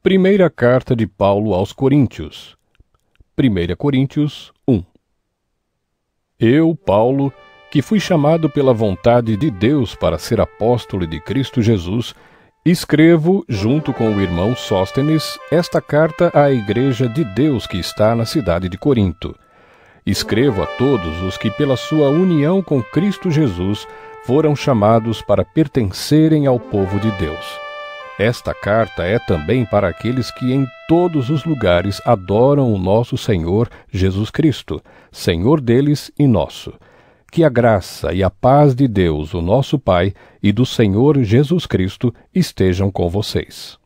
Primeira carta de Paulo aos Coríntios. 1 Coríntios 1. Eu, Paulo, que fui chamado pela vontade de Deus para ser apóstolo de Cristo Jesus, escrevo, junto com o irmão Sóstenes, esta carta à igreja de Deus que está na cidade de Corinto. Escrevo a todos os que pela sua união com Cristo Jesus foram chamados para pertencerem ao povo de Deus. Esta carta é também para aqueles que em todos os lugares adoram o nosso Senhor Jesus Cristo, Senhor deles e nosso. Que a graça e a paz de Deus, o nosso Pai, e do Senhor Jesus Cristo estejam com vocês.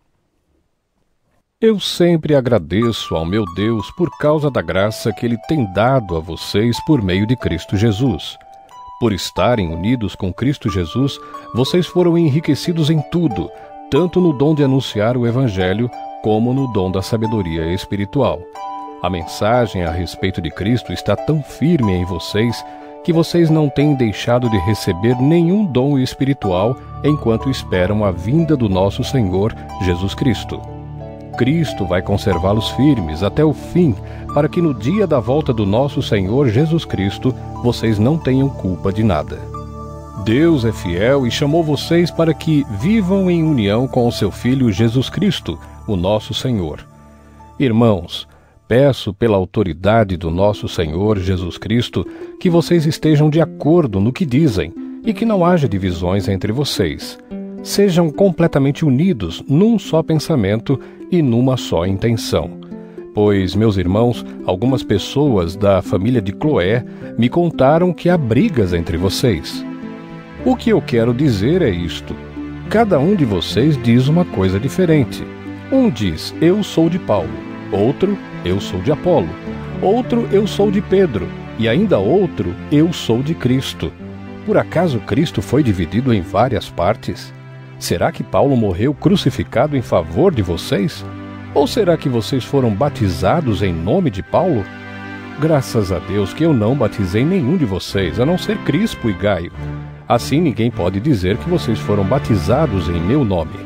Eu sempre agradeço ao meu Deus por causa da graça que Ele tem dado a vocês por meio de Cristo Jesus. Por estarem unidos com Cristo Jesus, vocês foram enriquecidos em tudo, tanto no dom de anunciar o Evangelho, como no dom da sabedoria espiritual. A mensagem a respeito de Cristo está tão firme em vocês que vocês não têm deixado de receber nenhum dom espiritual enquanto esperam a vinda do nosso Senhor Jesus Cristo. Cristo vai conservá-los firmes até o fim, para que no dia da volta do nosso Senhor Jesus Cristo vocês não tenham culpa de nada. Deus é fiel e chamou vocês para que vivam em união com o seu Filho Jesus Cristo, o nosso Senhor. Irmãos, peço pela autoridade do nosso Senhor Jesus Cristo que vocês estejam de acordo no que dizem e que não haja divisões entre vocês. Sejam completamente unidos num só pensamento e numa só intenção. Pois, meus irmãos, algumas pessoas da família de Cloé me contaram que há brigas entre vocês. O que eu quero dizer é isto: cada um de vocês diz uma coisa diferente. Um diz, eu sou de Paulo, outro, eu sou de Apolo, outro, eu sou de Pedro, e ainda outro, eu sou de Cristo. Por acaso Cristo foi dividido em várias partes? Será que Paulo morreu crucificado em favor de vocês? Ou será que vocês foram batizados em nome de Paulo? Graças a Deus que eu não batizei nenhum de vocês, a não ser Crispo e Gaio. Assim ninguém pode dizer que vocês foram batizados em meu nome.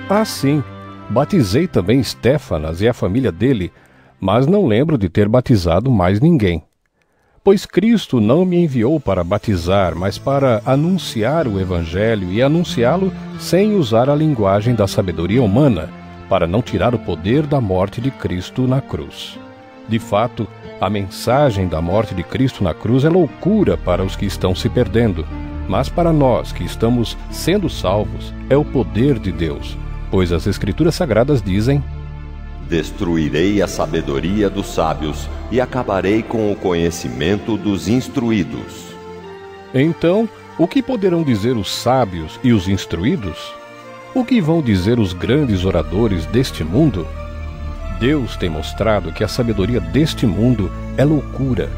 Ah, sim, batizei também Estéfanas e a família dele, mas não lembro de ter batizado mais ninguém. Pois Cristo não me enviou para batizar, mas para anunciar o Evangelho e anunciá-lo sem usar a linguagem da sabedoria humana, para não tirar o poder da morte de Cristo na cruz. De fato, a mensagem da morte de Cristo na cruz é loucura para os que estão se perdendo, mas para nós que estamos sendo salvos é o poder de Deus, pois as Escrituras Sagradas dizem: destruirei a sabedoria dos sábios e acabarei com o conhecimento dos instruídos. Então, o que poderão dizer os sábios e os instruídos? O que vão dizer os grandes oradores deste mundo? Deus tem mostrado que a sabedoria deste mundo é loucura,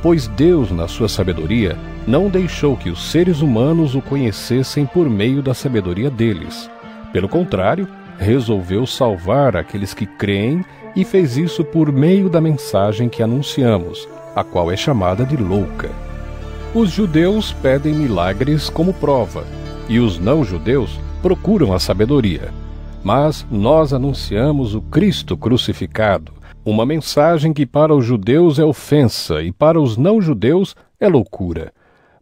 pois Deus, na sua sabedoria, não deixou que os seres humanos o conhecessem por meio da sabedoria deles. Pelo contrário, resolveu salvar aqueles que creem e fez isso por meio da mensagem que anunciamos, a qual é chamada de louca. Os judeus pedem milagres como prova, e os não-judeus procuram a sabedoria. Mas nós anunciamos o Cristo crucificado, uma mensagem que para os judeus é ofensa e para os não-judeus é loucura.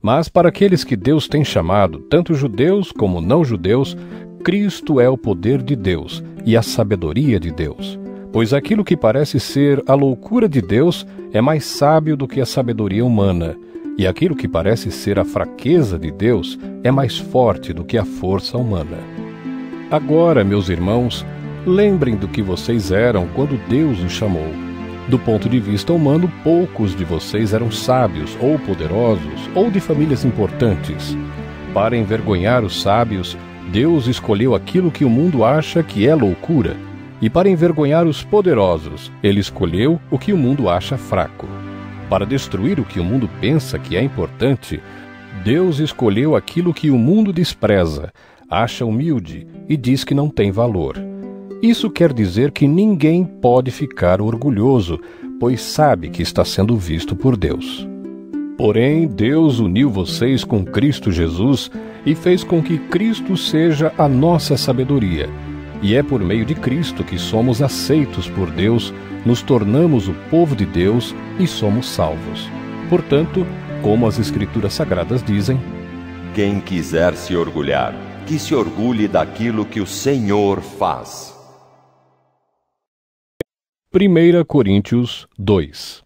Mas para aqueles que Deus tem chamado, tanto judeus como não-judeus, Cristo é o poder de Deus e a sabedoria de Deus. Pois aquilo que parece ser a loucura de Deus é mais sábio do que a sabedoria humana, e aquilo que parece ser a fraqueza de Deus é mais forte do que a força humana. Agora, meus irmãos, lembrem do que vocês eram quando Deus os chamou. Do ponto de vista humano, poucos de vocês eram sábios ou poderosos ou de famílias importantes. Para envergonhar os sábios, Deus escolheu aquilo que o mundo acha que é loucura. E para envergonhar os poderosos, Ele escolheu o que o mundo acha fraco. Para destruir o que o mundo pensa que é importante, Deus escolheu aquilo que o mundo despreza, acha humilde e diz que não tem valor. Isso quer dizer que ninguém pode ficar orgulhoso, pois sabe que está sendo visto por Deus. Porém, Deus uniu vocês com Cristo Jesus e fez com que Cristo seja a nossa sabedoria. e é por meio de Cristo que somos aceitos por Deus, nos tornamos o povo de Deus e somos salvos. Portanto, como as Escrituras Sagradas dizem: quem quiser se orgulhar, que se orgulhe daquilo que o Senhor faz. 1 Coríntios 2.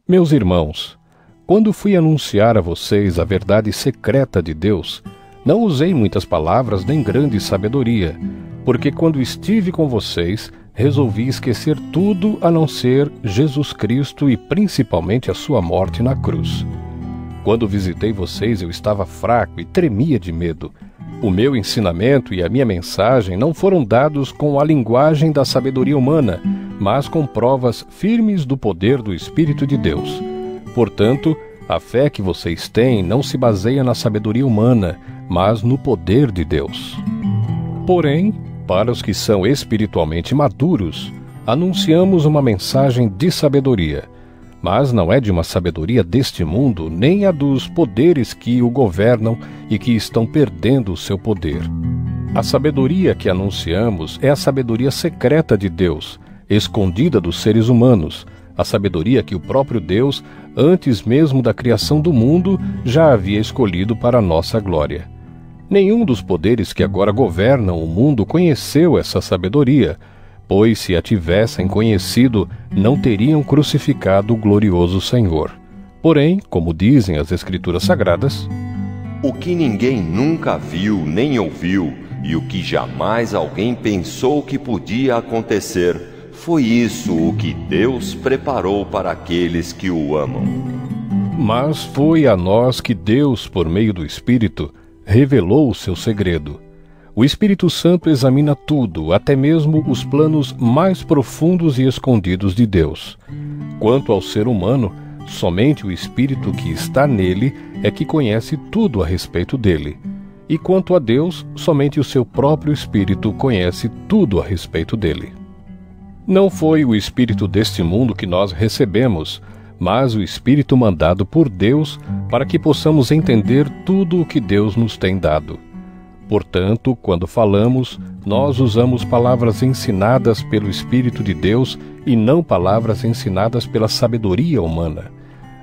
Meus irmãos, quando fui anunciar a vocês a verdade secreta de Deus, não usei muitas palavras nem grande sabedoria, porque quando estive com vocês, resolvi esquecer tudo a não ser Jesus Cristo e principalmente a sua morte na cruz. Quando visitei vocês, eu estava fraco e tremia de medo. O meu ensinamento e a minha mensagem não foram dados com a linguagem da sabedoria humana, mas com provas firmes do poder do Espírito de Deus. Portanto, a fé que vocês têm não se baseia na sabedoria humana, mas no poder de Deus. Porém, para os que são espiritualmente maduros, anunciamos uma mensagem de sabedoria, mas não é de uma sabedoria deste mundo, nem a dos poderes que o governam e que estão perdendo o seu poder. A sabedoria que anunciamos é a sabedoria secreta de Deus, escondida dos seres humanos, a sabedoria que o próprio Deus, antes mesmo da criação do mundo, já havia escolhido para a nossa glória. Nenhum dos poderes que agora governam o mundo conheceu essa sabedoria, pois se a tivessem conhecido, não teriam crucificado o glorioso Senhor. Porém, como dizem as Escrituras Sagradas: o que ninguém nunca viu nem ouviu, e o que jamais alguém pensou que podia acontecer, foi isso o que Deus preparou para aqueles que o amam. Mas foi a nós que Deus, por meio do Espírito, revelou o seu segredo. O Espírito Santo examina tudo, até mesmo os planos mais profundos e escondidos de Deus. Quanto ao ser humano, somente o Espírito que está nele é que conhece tudo a respeito dele. E quanto a Deus, somente o seu próprio Espírito conhece tudo a respeito dele. Não foi o Espírito deste mundo que nós recebemos, mas o Espírito mandado por Deus para que possamos entender tudo o que Deus nos tem dado. Portanto, quando falamos, nós usamos palavras ensinadas pelo Espírito de Deus e não palavras ensinadas pela sabedoria humana.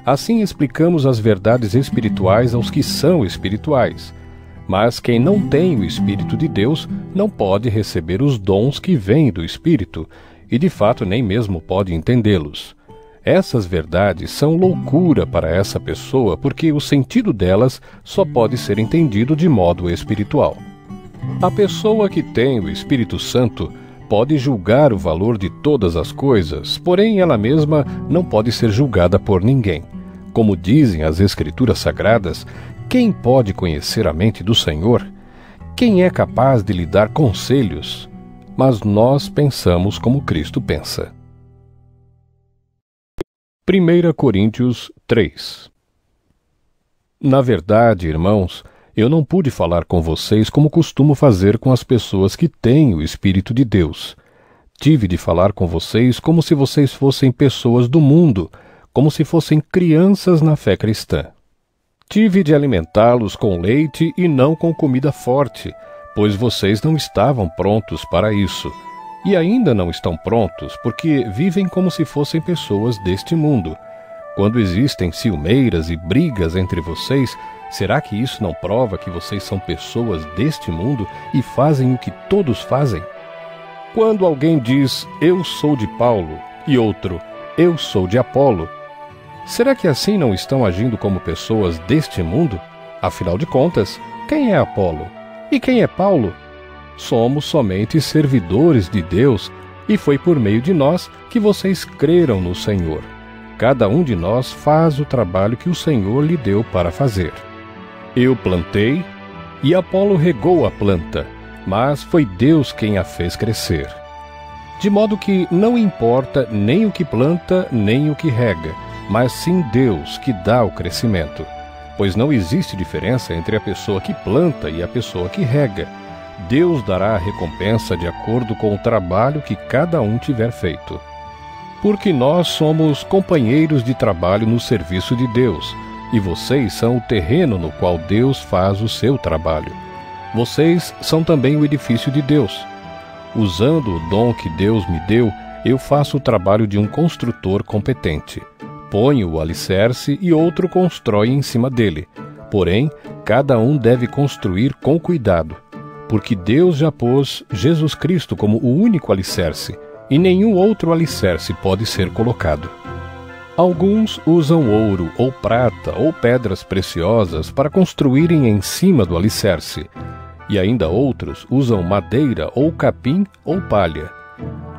Assim explicamos as verdades espirituais aos que são espirituais. Mas quem não tem o Espírito de Deus não pode receber os dons que vêm do Espírito, e de fato nem mesmo pode entendê-los. Essas verdades são loucura para essa pessoa, porque o sentido delas só pode ser entendido de modo espiritual. A pessoa que tem o Espírito Santo pode julgar o valor de todas as coisas, porém ela mesma não pode ser julgada por ninguém. Como dizem as Escrituras Sagradas, quem pode conhecer a mente do Senhor? Quem é capaz de lhe dar conselhos? Mas nós pensamos como Cristo pensa. 1 Coríntios 3. Na verdade, irmãos, eu não pude falar com vocês como costumo fazer com as pessoas que têm o Espírito de Deus. Tive de falar com vocês como se vocês fossem pessoas do mundo, como se fossem crianças na fé cristã. Tive de alimentá-los com leite e não com comida forte, pois vocês não estavam prontos para isso. E ainda não estão prontos, porque vivem como se fossem pessoas deste mundo. Quando existem ciumeiras e brigas entre vocês, será que isso não prova que vocês são pessoas deste mundo e fazem o que todos fazem? Quando alguém diz, eu sou de Paulo, e outro, eu sou de Apolo, será que assim não estão agindo como pessoas deste mundo? Afinal de contas, quem é Apolo? E quem é Paulo? Somos somente servidores de Deus, e foi por meio de nós que vocês creram no Senhor. Cada um de nós faz o trabalho que o Senhor lhe deu para fazer. Eu plantei, e Apolo regou a planta, mas foi Deus quem a fez crescer. De modo que não importa nem o que planta, nem o que rega, mas sim Deus que dá o crescimento. Pois não existe diferença entre a pessoa que planta e a pessoa que rega. Deus dará a recompensa de acordo com o trabalho que cada um tiver feito. Porque nós somos companheiros de trabalho no serviço de Deus, e vocês são o terreno no qual Deus faz o seu trabalho. Vocês são também o edifício de Deus. Usando o dom que Deus me deu, eu faço o trabalho de um construtor competente. Ponho o alicerce e outro constrói em cima dele. Porém, cada um deve construir com cuidado, porque Deus já pôs Jesus Cristo como o único alicerce, e nenhum outro alicerce pode ser colocado. Alguns usam ouro ou prata ou pedras preciosas para construírem em cima do alicerce, e ainda outros usam madeira ou capim ou palha.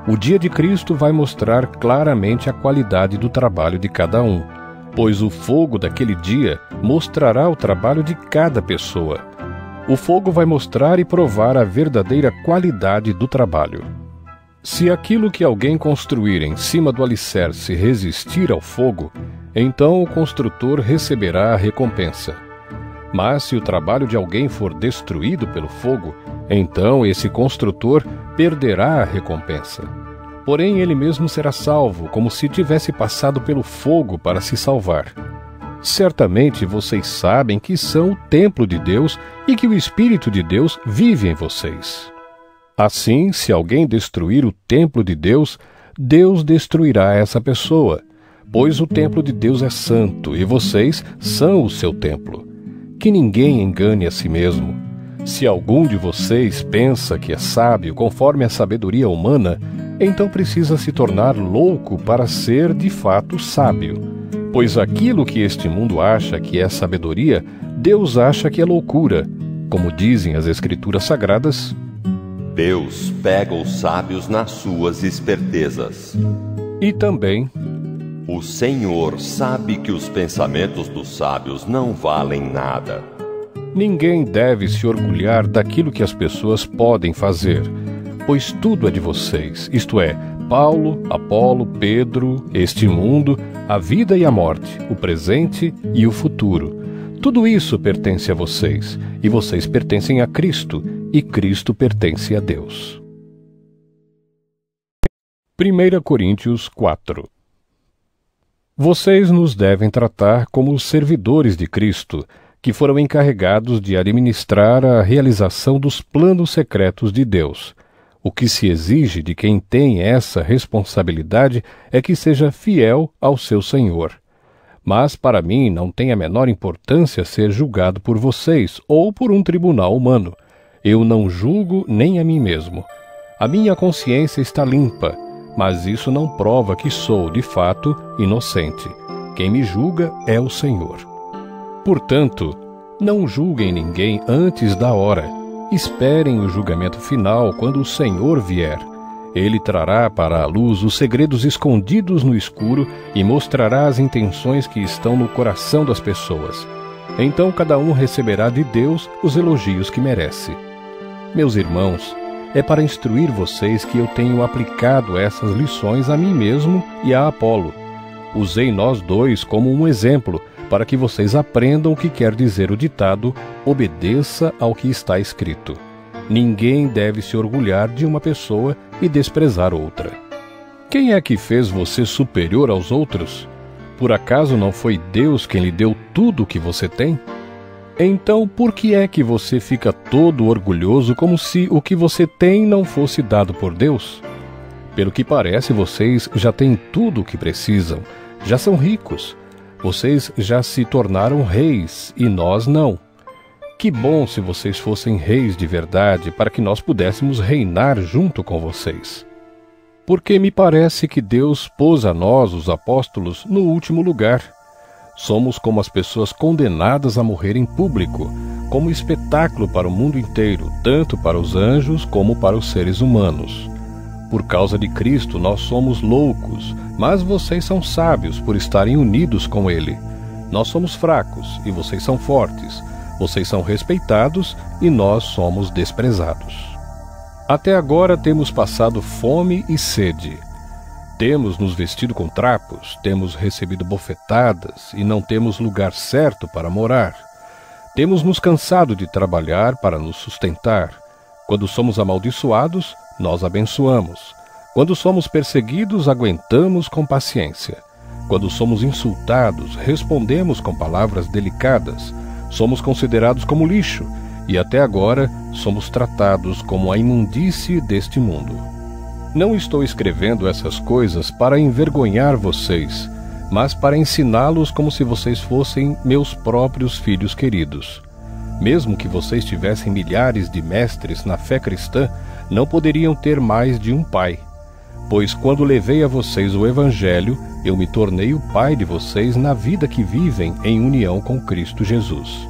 O dia de Cristo vai mostrar claramente a qualidade do trabalho de cada um, pois o fogo daquele dia mostrará o trabalho de cada pessoa. O fogo vai mostrar e provar a verdadeira qualidade do trabalho. Se aquilo que alguém construir em cima do alicerce resistir ao fogo, então o construtor receberá a recompensa. Mas se o trabalho de alguém for destruído pelo fogo, então esse construtor perderá a recompensa. Porém, ele mesmo será salvo, como se tivesse passado pelo fogo para se salvar. Certamente vocês sabem que são o templo de Deus e que o Espírito de Deus vive em vocês. Assim, se alguém destruir o templo de Deus, Deus destruirá essa pessoa, pois o templo de Deus é santo e vocês são o seu templo. Que ninguém engane a si mesmo. Se algum de vocês pensa que é sábio conforme a sabedoria humana, então precisa se tornar louco para ser de fato sábio. Pois aquilo que este mundo acha que é sabedoria, Deus acha que é loucura. Como dizem as Escrituras Sagradas, Deus pega os sábios nas suas espertezas. E também, o Senhor sabe que os pensamentos dos sábios não valem nada. Ninguém deve se orgulhar daquilo que as pessoas podem fazer, pois tudo é de vocês, isto é, Paulo, Apolo, Pedro, este mundo, a vida e a morte, o presente e o futuro. Tudo isso pertence a vocês, e vocês pertencem a Cristo, e Cristo pertence a Deus. 1 Coríntios 4. Vocês nos devem tratar como os servidores de Cristo, que foram encarregados de administrar a realização dos planos secretos de Deus. O que se exige de quem tem essa responsabilidade é que seja fiel ao seu Senhor. Mas para mim não tem a menor importância ser julgado por vocês ou por um tribunal humano. Eu não julgo nem a mim mesmo. A minha consciência está limpa, mas isso não prova que sou, de fato, inocente. Quem me julga é o Senhor. Portanto, não julguem ninguém antes da hora. Esperem o julgamento final quando o Senhor vier. Ele trará para a luz os segredos escondidos no escuro e mostrará as intenções que estão no coração das pessoas. Então cada um receberá de Deus os elogios que merece. Meus irmãos, é para instruir vocês que eu tenho aplicado essas lições a mim mesmo e a Apolo. Usei nós dois como um exemplo, para que vocês aprendam o que quer dizer o ditado, obedeça ao que está escrito. Ninguém deve se orgulhar de uma pessoa e desprezar outra. Quem é que fez você superior aos outros? Por acaso não foi Deus quem lhe deu tudo o que você tem? Então, por que é que você fica todo orgulhoso como se o que você tem não fosse dado por Deus? Pelo que parece, vocês já têm tudo o que precisam, já são ricos. Vocês já se tornaram reis e nós não. Que bom se vocês fossem reis de verdade, para que nós pudéssemos reinar junto com vocês. Porque me parece que Deus pôs a nós, os apóstolos, no último lugar. Somos como as pessoas condenadas a morrer em público, como espetáculo para o mundo inteiro, tanto para os anjos como para os seres humanos. Por causa de Cristo nós somos loucos, mas vocês são sábios por estarem unidos com Ele. Nós somos fracos e vocês são fortes. Vocês são respeitados e nós somos desprezados. Até agora temos passado fome e sede. Temos nos vestido com trapos, temos recebido bofetadas e não temos lugar certo para morar. Temos nos cansado de trabalhar para nos sustentar. Quando somos amaldiçoados, nós abençoamos. Quando somos perseguidos, aguentamos com paciência. Quando somos insultados, respondemos com palavras delicadas. Somos considerados como lixo, e até agora somos tratados como a imundície deste mundo. Não estou escrevendo essas coisas para envergonhar vocês, mas para ensiná-los como se vocês fossem meus próprios filhos queridos. Mesmo que vocês tivessem milhares de mestres na fé cristã, não poderiam ter mais de um pai. Pois quando levei a vocês o Evangelho, eu me tornei o pai de vocês na vida que vivem em união com Cristo Jesus.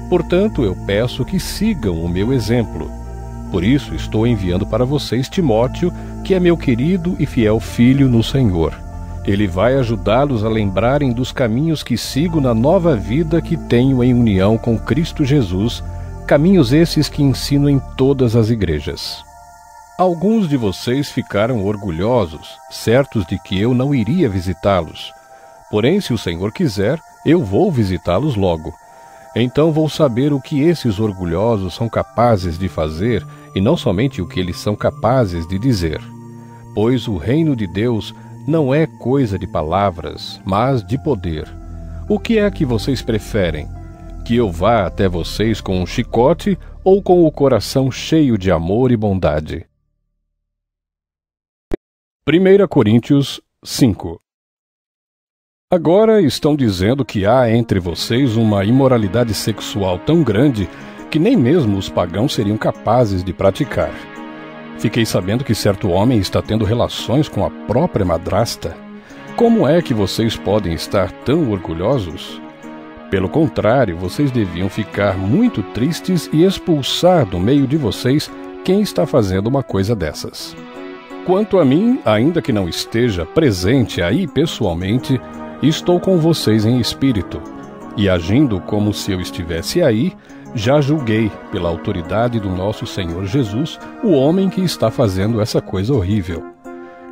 Portanto, eu peço que sigam o meu exemplo. Por isso, estou enviando para vocês Timóteo, que é meu querido e fiel filho no Senhor. Ele vai ajudá-los a lembrarem dos caminhos que sigo na nova vida que tenho em união com Cristo Jesus, caminhos esses que ensino em todas as igrejas. Alguns de vocês ficaram orgulhosos, certos de que eu não iria visitá-los. Porém, se o Senhor quiser, eu vou visitá-los logo. Então vou saber o que esses orgulhosos são capazes de fazer e não somente o que eles são capazes de dizer. Pois o reino de Deus não é coisa de palavras, mas de poder. O que é que vocês preferem? Que eu vá até vocês com um chicote ou com o coração cheio de amor e bondade? 1 Coríntios 5. Agora estão dizendo que há entre vocês uma imoralidade sexual tão grande que nem mesmo os pagãos seriam capazes de praticar. Fiquei sabendo que certo homem está tendo relações com a própria madrasta. Como é que vocês podem estar tão orgulhosos? Pelo contrário, vocês deviam ficar muito tristes e expulsar do meio de vocês quem está fazendo uma coisa dessas. Quanto a mim, ainda que não esteja presente aí pessoalmente, estou com vocês em espírito, e agindo como se eu estivesse aí, já julguei, pela autoridade do nosso Senhor Jesus, o homem que está fazendo essa coisa horrível.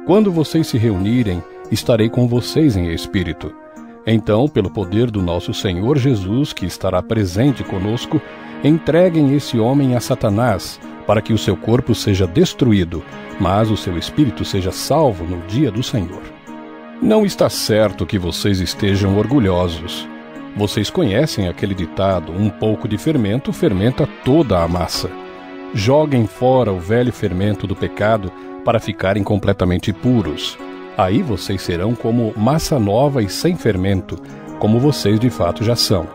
Quando vocês se reunirem, estarei com vocês em espírito. Então, pelo poder do nosso Senhor Jesus, que estará presente conosco, entreguem esse homem a Satanás, para que o seu corpo seja destruído, mas o seu espírito seja salvo no dia do Senhor. Não está certo que vocês estejam orgulhosos. Vocês conhecem aquele ditado, um pouco de fermento fermenta toda a massa. Joguem fora o velho fermento do pecado para ficarem completamente puros. Aí vocês serão como massa nova e sem fermento, como vocês de fato já são.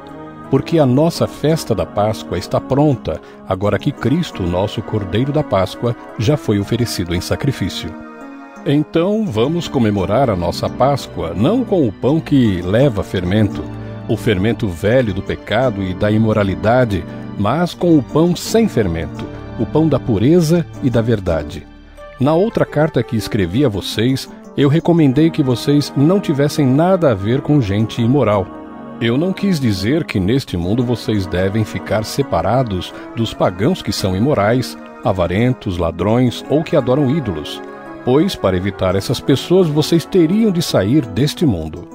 Porque a nossa festa da Páscoa está pronta, agora que Cristo, nosso Cordeiro da Páscoa, já foi oferecido em sacrifício. Então vamos comemorar a nossa Páscoa, não com o pão que leva fermento, o fermento velho do pecado e da imoralidade, mas com o pão sem fermento, o pão da pureza e da verdade. Na outra carta que escrevi a vocês, eu recomendei que vocês não tivessem nada a ver com gente imoral. Eu não quis dizer que neste mundo vocês devem ficar separados dos pagãos que são imorais, avarentos, ladrões ou que adoram ídolos, pois para evitar essas pessoas vocês teriam de sair deste mundo.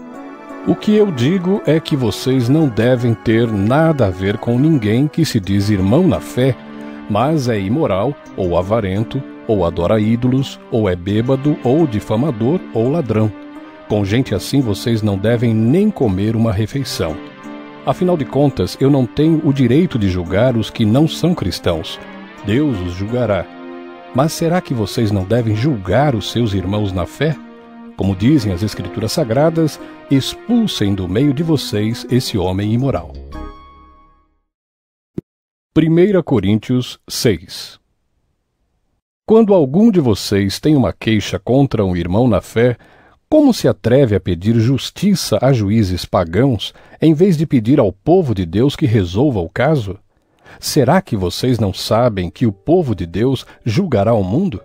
O que eu digo é que vocês não devem ter nada a ver com ninguém que se diz irmão na fé, mas é imoral, ou avarento, ou adora ídolos, ou é bêbado, ou difamador, ou ladrão. Com gente assim vocês não devem nem comer uma refeição. Afinal de contas, eu não tenho o direito de julgar os que não são cristãos. Deus os julgará. Mas será que vocês não devem julgar os seus irmãos na fé? Como dizem as Escrituras Sagradas, expulsem do meio de vocês esse homem imoral. 1 Coríntios 6. Quando algum de vocês tem uma queixa contra um irmão na fé, como se atreve a pedir justiça a juízes pagãos, em vez de pedir ao povo de Deus que resolva o caso? Será que vocês não sabem que o povo de Deus julgará o mundo?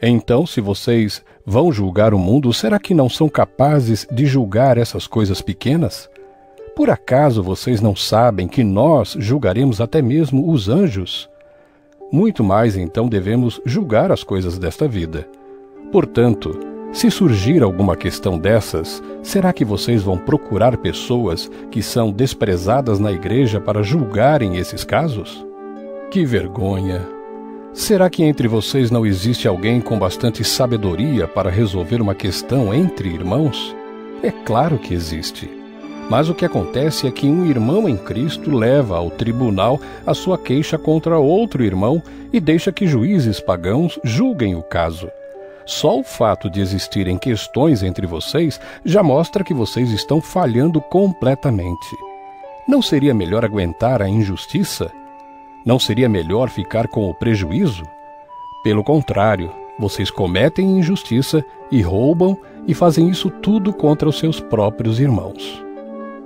Então, se vocês vão julgar o mundo, será que não são capazes de julgar essas coisas pequenas? Por acaso vocês não sabem que nós julgaremos até mesmo os anjos? Muito mais então devemos julgar as coisas desta vida. Portanto, se surgir alguma questão dessas, será que vocês vão procurar pessoas que são desprezadas na igreja para julgarem esses casos? Que vergonha! Será que entre vocês não existe alguém com bastante sabedoria para resolver uma questão entre irmãos? É claro que existe. Mas o que acontece é que um irmão em Cristo leva ao tribunal a sua queixa contra outro irmão e deixa que juízes pagãos julguem o caso. Só o fato de existirem questões entre vocês já mostra que vocês estão falhando completamente. Não seria melhor aguentar a injustiça? Não seria melhor ficar com o prejuízo? Pelo contrário, vocês cometem injustiça e roubam e fazem isso tudo contra os seus próprios irmãos.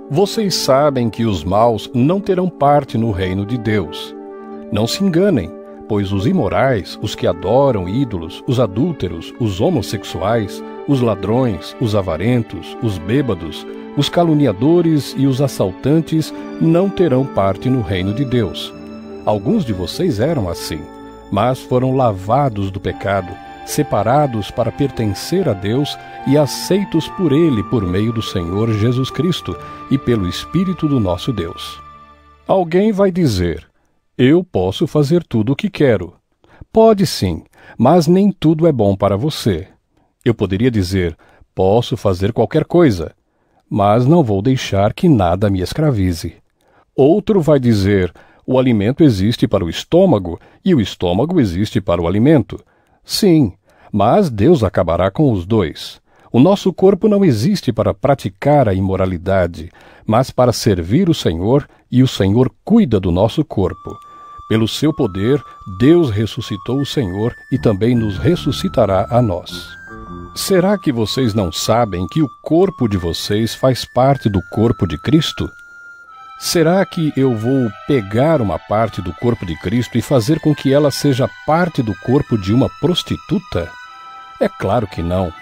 Vocês sabem que os maus não terão parte no reino de Deus. Não se enganem, pois os imorais, os que adoram ídolos, os adúlteros, os homossexuais, os ladrões, os avarentos, os bêbados, os caluniadores e os assaltantes não terão parte no reino de Deus. Alguns de vocês eram assim, mas foram lavados do pecado, separados para pertencer a Deus e aceitos por Ele por meio do Senhor Jesus Cristo e pelo Espírito do nosso Deus. Alguém vai dizer: eu posso fazer tudo o que quero. Pode sim, mas nem tudo é bom para você. Eu poderia dizer: posso fazer qualquer coisa, mas não vou deixar que nada me escravize. Outro vai dizer: o alimento existe para o estômago e o estômago existe para o alimento. Sim, mas Deus acabará com os dois. O nosso corpo não existe para praticar a imoralidade, mas para servir o Senhor, e o Senhor cuida do nosso corpo. Pelo seu poder, Deus ressuscitou o Senhor e também nos ressuscitará a nós. Será que vocês não sabem que o corpo de vocês faz parte do corpo de Cristo? Será que eu vou pegar uma parte do corpo de Cristo e fazer com que ela seja parte do corpo de uma prostituta? É claro que não.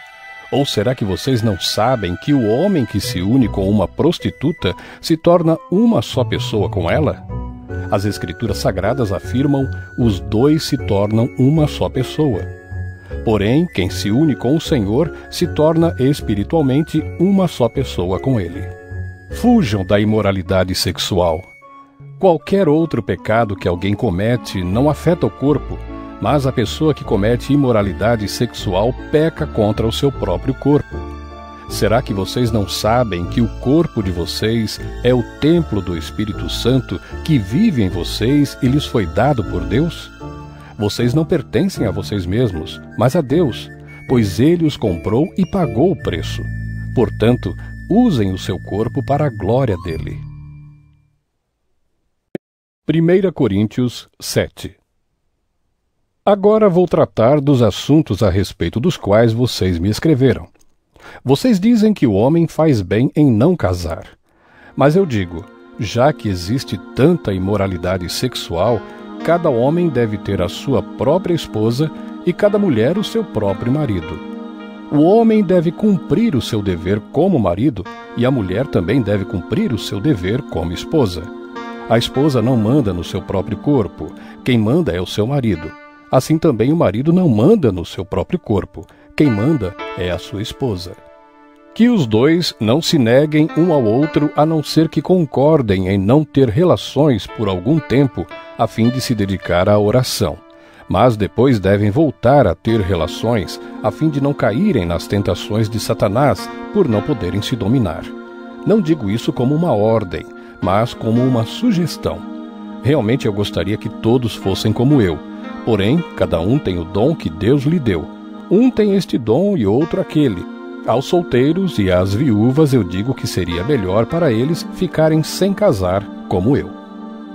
Ou será que vocês não sabem que o homem que se une com uma prostituta se torna uma só pessoa com ela? As Escrituras Sagradas afirmam: os dois se tornam uma só pessoa. Porém, quem se une com o Senhor se torna espiritualmente uma só pessoa com Ele. Fujam da imoralidade sexual. Qualquer outro pecado que alguém comete não afeta o corpo, mas a pessoa que comete imoralidade sexual peca contra o seu próprio corpo. Será que vocês não sabem que o corpo de vocês é o templo do Espírito Santo que vive em vocês e lhes foi dado por Deus? Vocês não pertencem a vocês mesmos, mas a Deus, pois Ele os comprou e pagou o preço. Portanto, usem o seu corpo para a glória dele. 1 Coríntios 7. Agora vou tratar dos assuntos a respeito dos quais vocês me escreveram. Vocês dizem que o homem faz bem em não casar. Mas eu digo, já que existe tanta imoralidade sexual, cada homem deve ter a sua própria esposa e cada mulher o seu próprio marido. O homem deve cumprir o seu dever como marido e a mulher também deve cumprir o seu dever como esposa. A esposa não manda no seu próprio corpo, quem manda é o seu marido. Assim também o marido não manda no seu próprio corpo, quem manda é a sua esposa. Que os dois não se neguem um ao outro a não ser que concordem em não ter relações por algum tempo a fim de se dedicar à oração. Mas depois devem voltar a ter relações, a fim de não caírem nas tentações de Satanás, por não poderem se dominar. Não digo isso como uma ordem, mas como uma sugestão. Realmente eu gostaria que todos fossem como eu. Porém, cada um tem o dom que Deus lhe deu. Um tem este dom e outro aquele. Aos solteiros e às viúvas eu digo que seria melhor para eles ficarem sem casar, como eu.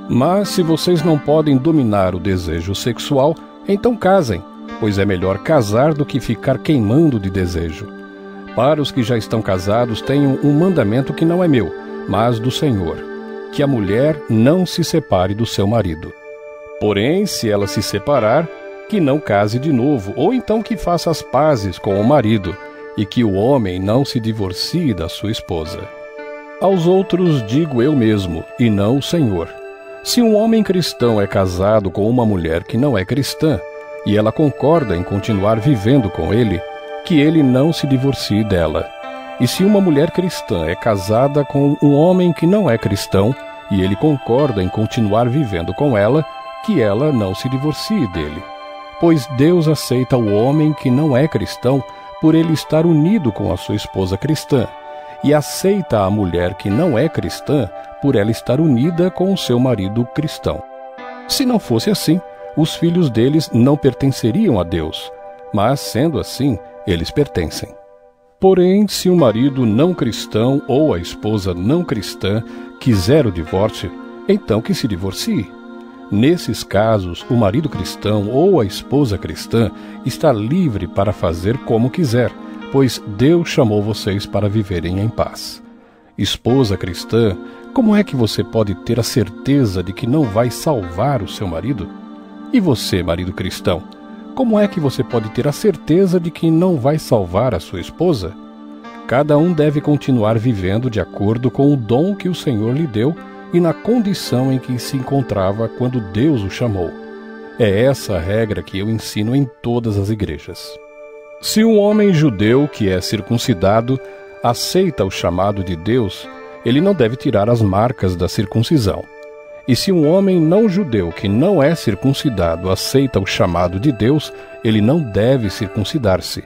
Mas se vocês não podem dominar o desejo sexual, então casem, pois é melhor casar do que ficar queimando de desejo. Para os que já estão casados, tenho um mandamento que não é meu, mas do Senhor, que a mulher não se separe do seu marido. Porém, se ela se separar, que não case de novo, ou então que faça as pazes com o marido, e que o homem não se divorcie da sua esposa. Aos outros digo eu mesmo, e não o Senhor. Se um homem cristão é casado com uma mulher que não é cristã, e ela concorda em continuar vivendo com ele, que ele não se divorcie dela. E se uma mulher cristã é casada com um homem que não é cristão, e ele concorda em continuar vivendo com ela, que ela não se divorcie dele. Pois Deus aceita o homem que não é cristão por ele estar unido com a sua esposa cristã, e aceita a mulher que não é cristã por ela estar unida com o seu marido cristão. Se não fosse assim, os filhos deles não pertenceriam a Deus, mas, sendo assim, eles pertencem. Porém, se o marido não cristão ou a esposa não cristã quiser o divórcio, então que se divorcie. Nesses casos, o marido cristão ou a esposa cristã está livre para fazer como quiser, pois Deus chamou vocês para viverem em paz. Esposa cristã, como é que você pode ter a certeza de que não vai salvar o seu marido? E você, marido cristão, como é que você pode ter a certeza de que não vai salvar a sua esposa? Cada um deve continuar vivendo de acordo com o dom que o Senhor lhe deu e na condição em que se encontrava quando Deus o chamou. É essa a regra que eu ensino em todas as igrejas. Se um homem judeu que é circuncidado aceita o chamado de Deus, ele não deve tirar as marcas da circuncisão. E se um homem não judeu que não é circuncidado aceita o chamado de Deus, ele não deve circuncidar-se.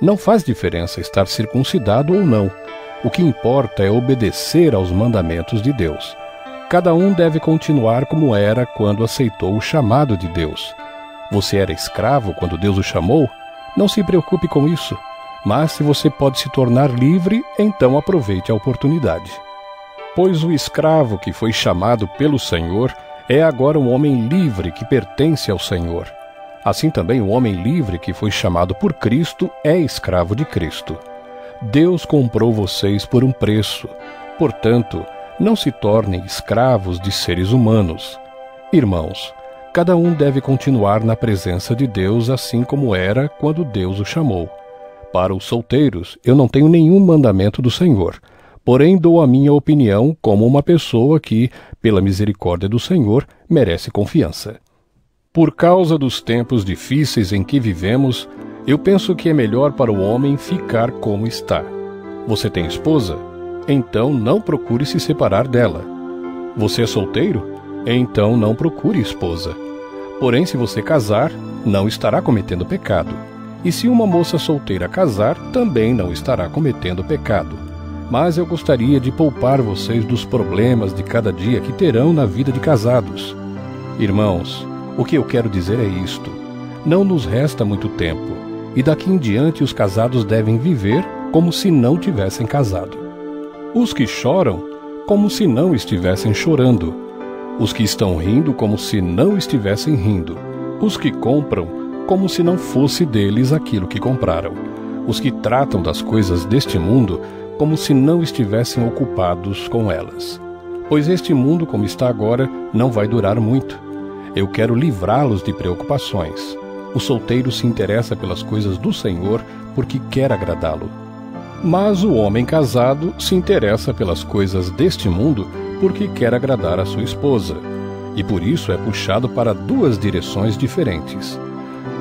Não faz diferença estar circuncidado ou não. O que importa é obedecer aos mandamentos de Deus. Cada um deve continuar como era quando aceitou o chamado de Deus. Você era escravo quando Deus o chamou? Não se preocupe com isso. Mas se você pode se tornar livre, então aproveite a oportunidade. Pois o escravo que foi chamado pelo Senhor é agora um homem livre que pertence ao Senhor. Assim também o homem livre que foi chamado por Cristo é escravo de Cristo. Deus comprou vocês por um preço. Portanto, não se tornem escravos de seres humanos. Irmãos, cada um deve continuar na presença de Deus assim como era quando Deus o chamou. Para os solteiros, eu não tenho nenhum mandamento do Senhor. Porém, dou a minha opinião como uma pessoa que, pela misericórdia do Senhor, merece confiança. Por causa dos tempos difíceis em que vivemos, eu penso que é melhor para o homem ficar como está. Você tem esposa? Então não procure se separar dela. Você é solteiro? Então não procure esposa. Porém, se você casar, não estará cometendo pecado. E se uma moça solteira casar, também não estará cometendo pecado. Mas eu gostaria de poupar vocês dos problemas de cada dia que terão na vida de casados. Irmãos, o que eu quero dizer é isto: não nos resta muito tempo, e daqui em diante os casados devem viver como se não tivessem casado. Os que choram, como se não estivessem chorando. Os que estão rindo, como se não estivessem rindo. Os que compram, como se não fosse deles aquilo que compraram. Os que tratam das coisas deste mundo, como se não estivessem ocupados com elas. Pois este mundo, como está agora, não vai durar muito. Eu quero livrá-los de preocupações. O solteiro se interessa pelas coisas do Senhor porque quer agradá-lo. Mas o homem casado se interessa pelas coisas deste mundo porque quer agradar a sua esposa. E por isso é puxado para duas direções diferentes.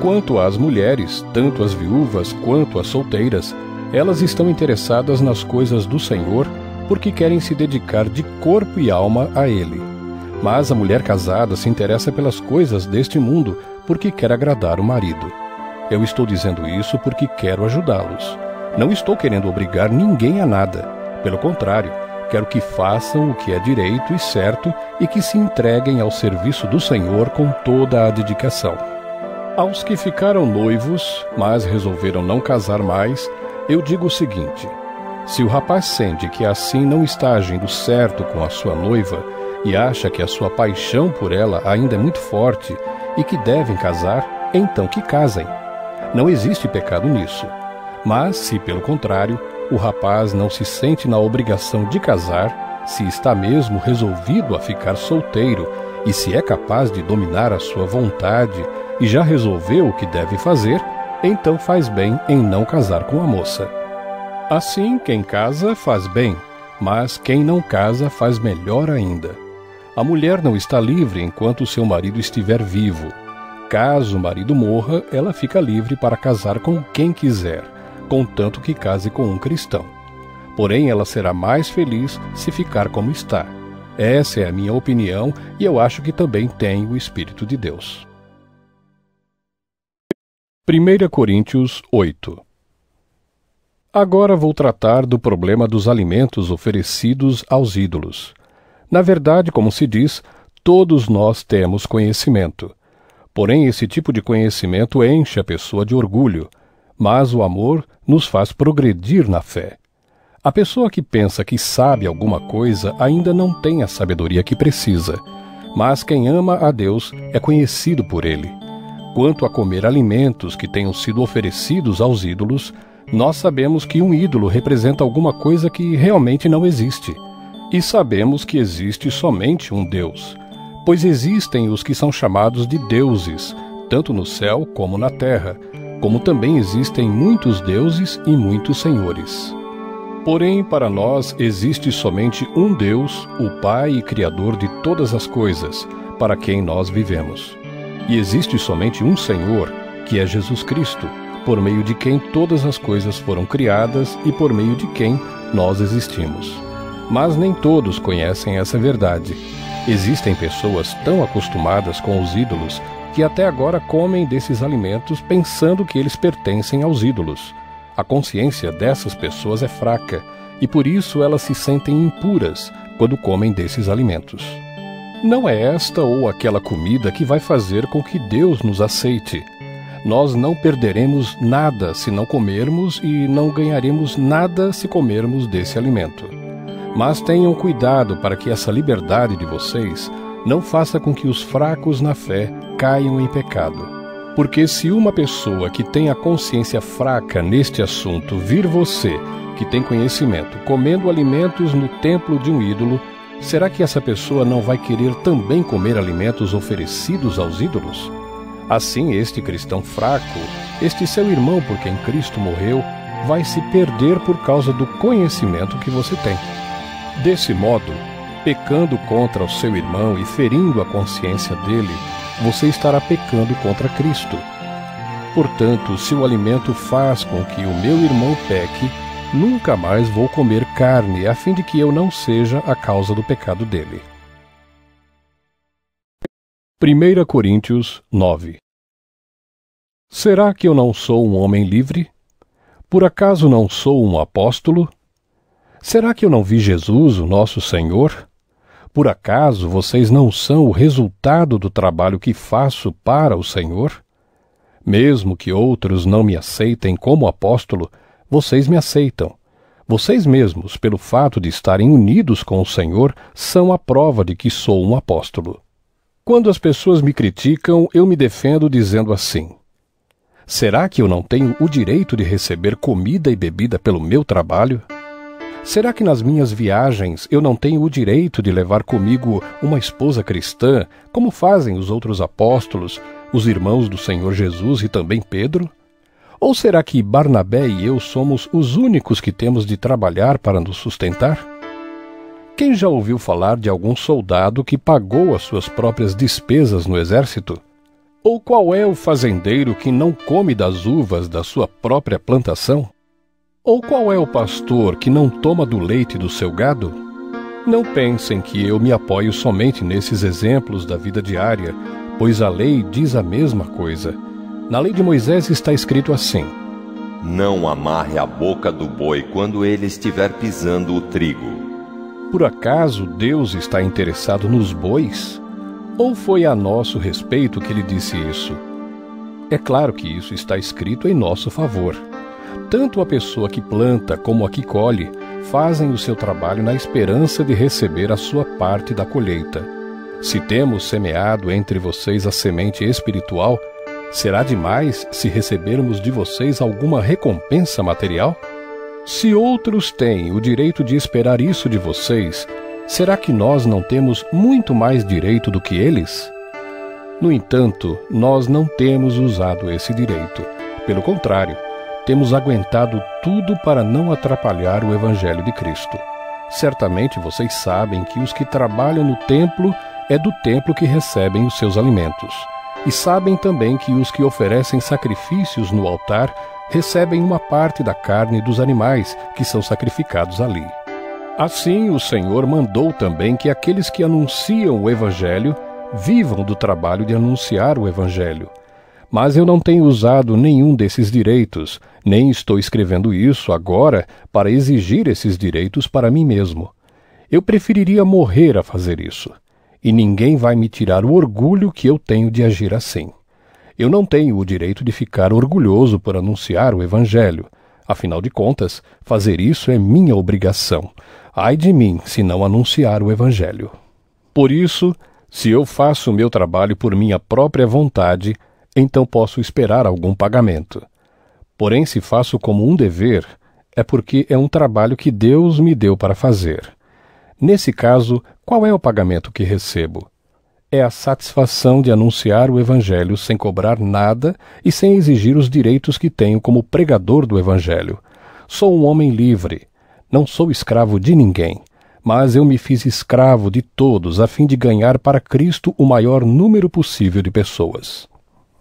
Quanto às mulheres, tanto as viúvas quanto as solteiras, elas estão interessadas nas coisas do Senhor porque querem se dedicar de corpo e alma a Ele. Mas a mulher casada se interessa pelas coisas deste mundo porque quer agradar o marido. Eu estou dizendo isso porque quero ajudá-los. Não estou querendo obrigar ninguém a nada. Pelo contrário, quero que façam o que é direito e certo e que se entreguem ao serviço do Senhor com toda a dedicação. Aos que ficaram noivos, mas resolveram não casar mais, eu digo o seguinte: se o rapaz sente que assim não está agindo certo com a sua noiva e acha que a sua paixão por ela ainda é muito forte e que devem casar, então que casem. Não existe pecado nisso. Mas, se pelo contrário, o rapaz não se sente na obrigação de casar, se está mesmo resolvido a ficar solteiro e se é capaz de dominar a sua vontade e já resolveu o que deve fazer, então faz bem em não casar com a moça. Assim, quem casa faz bem, mas quem não casa faz melhor ainda. A mulher não está livre enquanto seu marido estiver vivo. Caso o marido morra, ela fica livre para casar com quem quiser, contanto que case com um cristão. Porém, ela será mais feliz se ficar como está. Essa é a minha opinião e eu acho que também tem o Espírito de Deus. 1 Coríntios 8. Agora vou tratar do problema dos alimentos oferecidos aos ídolos. Na verdade, como se diz, todos nós temos conhecimento. Porém, esse tipo de conhecimento enche a pessoa de orgulho, mas o amor nos faz progredir na fé. A pessoa que pensa que sabe alguma coisa ainda não tem a sabedoria que precisa, mas quem ama a Deus é conhecido por Ele. Quanto a comer alimentos que tenham sido oferecidos aos ídolos, nós sabemos que um ídolo representa alguma coisa que realmente não existe. E sabemos que existe somente um Deus, pois existem os que são chamados de deuses, tanto no céu como na terra, como também existem muitos deuses e muitos senhores. Porém, para nós existe somente um Deus, o Pai e Criador de todas as coisas, para quem nós vivemos. E existe somente um Senhor, que é Jesus Cristo, por meio de quem todas as coisas foram criadas e por meio de quem nós existimos. Mas nem todos conhecem essa verdade. Existem pessoas tão acostumadas com os ídolos que até agora comem desses alimentos pensando que eles pertencem aos ídolos. A consciência dessas pessoas é fraca e por isso elas se sentem impuras quando comem desses alimentos. Não é esta ou aquela comida que vai fazer com que Deus nos aceite. Nós não perderemos nada se não comermos e não ganharemos nada se comermos desse alimento. Mas tenham cuidado para que essa liberdade de vocês não faça com que os fracos na fé caiam em pecado. Porque se uma pessoa que tem a consciência fraca neste assunto vir você, que tem conhecimento, comendo alimentos no templo de um ídolo, será que essa pessoa não vai querer também comer alimentos oferecidos aos ídolos? Assim, este cristão fraco, este seu irmão por quem Cristo morreu, vai se perder por causa do conhecimento que você tem. Desse modo, pecando contra o seu irmão e ferindo a consciência dele, você estará pecando contra Cristo. Portanto, se o alimento faz com que o meu irmão peque, nunca mais vou comer carne, a fim de que eu não seja a causa do pecado dele. 1 Coríntios 9. Será que eu não sou um homem livre? Por acaso não sou um apóstolo? Será que eu não vi Jesus, o nosso Senhor? Por acaso vocês não são o resultado do trabalho que faço para o Senhor? Mesmo que outros não me aceitem como apóstolo, vocês me aceitam. Vocês mesmos, pelo fato de estarem unidos com o Senhor, são a prova de que sou um apóstolo. Quando as pessoas me criticam, eu me defendo dizendo assim: será que eu não tenho o direito de receber comida e bebida pelo meu trabalho? Será que nas minhas viagens eu não tenho o direito de levar comigo uma esposa cristã, como fazem os outros apóstolos, os irmãos do Senhor Jesus e também Pedro? Ou será que Barnabé e eu somos os únicos que temos de trabalhar para nos sustentar? Quem já ouviu falar de algum soldado que pagou as suas próprias despesas no exército? Ou qual é o fazendeiro que não come das uvas da sua própria plantação? Ou qual é o pastor que não toma do leite do seu gado? Não pensem que eu me apoio somente nesses exemplos da vida diária, pois a lei diz a mesma coisa. Na lei de Moisés está escrito assim: não amarre a boca do boi quando ele estiver pisando o trigo. Por acaso Deus está interessado nos bois? Ou foi a nosso respeito que ele disse isso? É claro que isso está escrito em nosso favor. Tanto a pessoa que planta como a que colhe fazem o seu trabalho na esperança de receber a sua parte da colheita. Se temos semeado entre vocês a semente espiritual, será demais se recebermos de vocês alguma recompensa material? Se outros têm o direito de esperar isso de vocês, será que nós não temos muito mais direito do que eles? No entanto, nós não temos usado esse direito. Pelo contrário, temos aguentado tudo para não atrapalhar o Evangelho de Cristo. Certamente vocês sabem que os que trabalham no templo é do templo que recebem os seus alimentos. E sabem também que os que oferecem sacrifícios no altar recebem uma parte da carne dos animais que são sacrificados ali. Assim, o Senhor mandou também que aqueles que anunciam o Evangelho vivam do trabalho de anunciar o Evangelho. Mas eu não tenho usado nenhum desses direitos, nem estou escrevendo isso agora para exigir esses direitos para mim mesmo. Eu preferiria morrer a fazer isso, e ninguém vai me tirar o orgulho que eu tenho de agir assim. Eu não tenho o direito de ficar orgulhoso por anunciar o Evangelho. Afinal de contas, fazer isso é minha obrigação. Ai de mim se não anunciar o Evangelho. Por isso, se eu faço o meu trabalho por minha própria vontade, então posso esperar algum pagamento. Porém, se faço como um dever, é porque é um trabalho que Deus me deu para fazer. Nesse caso, qual é o pagamento que recebo? É a satisfação de anunciar o Evangelho sem cobrar nada e sem exigir os direitos que tenho como pregador do Evangelho. Sou um homem livre. Não sou escravo de ninguém, mas eu me fiz escravo de todos a fim de ganhar para Cristo o maior número possível de pessoas.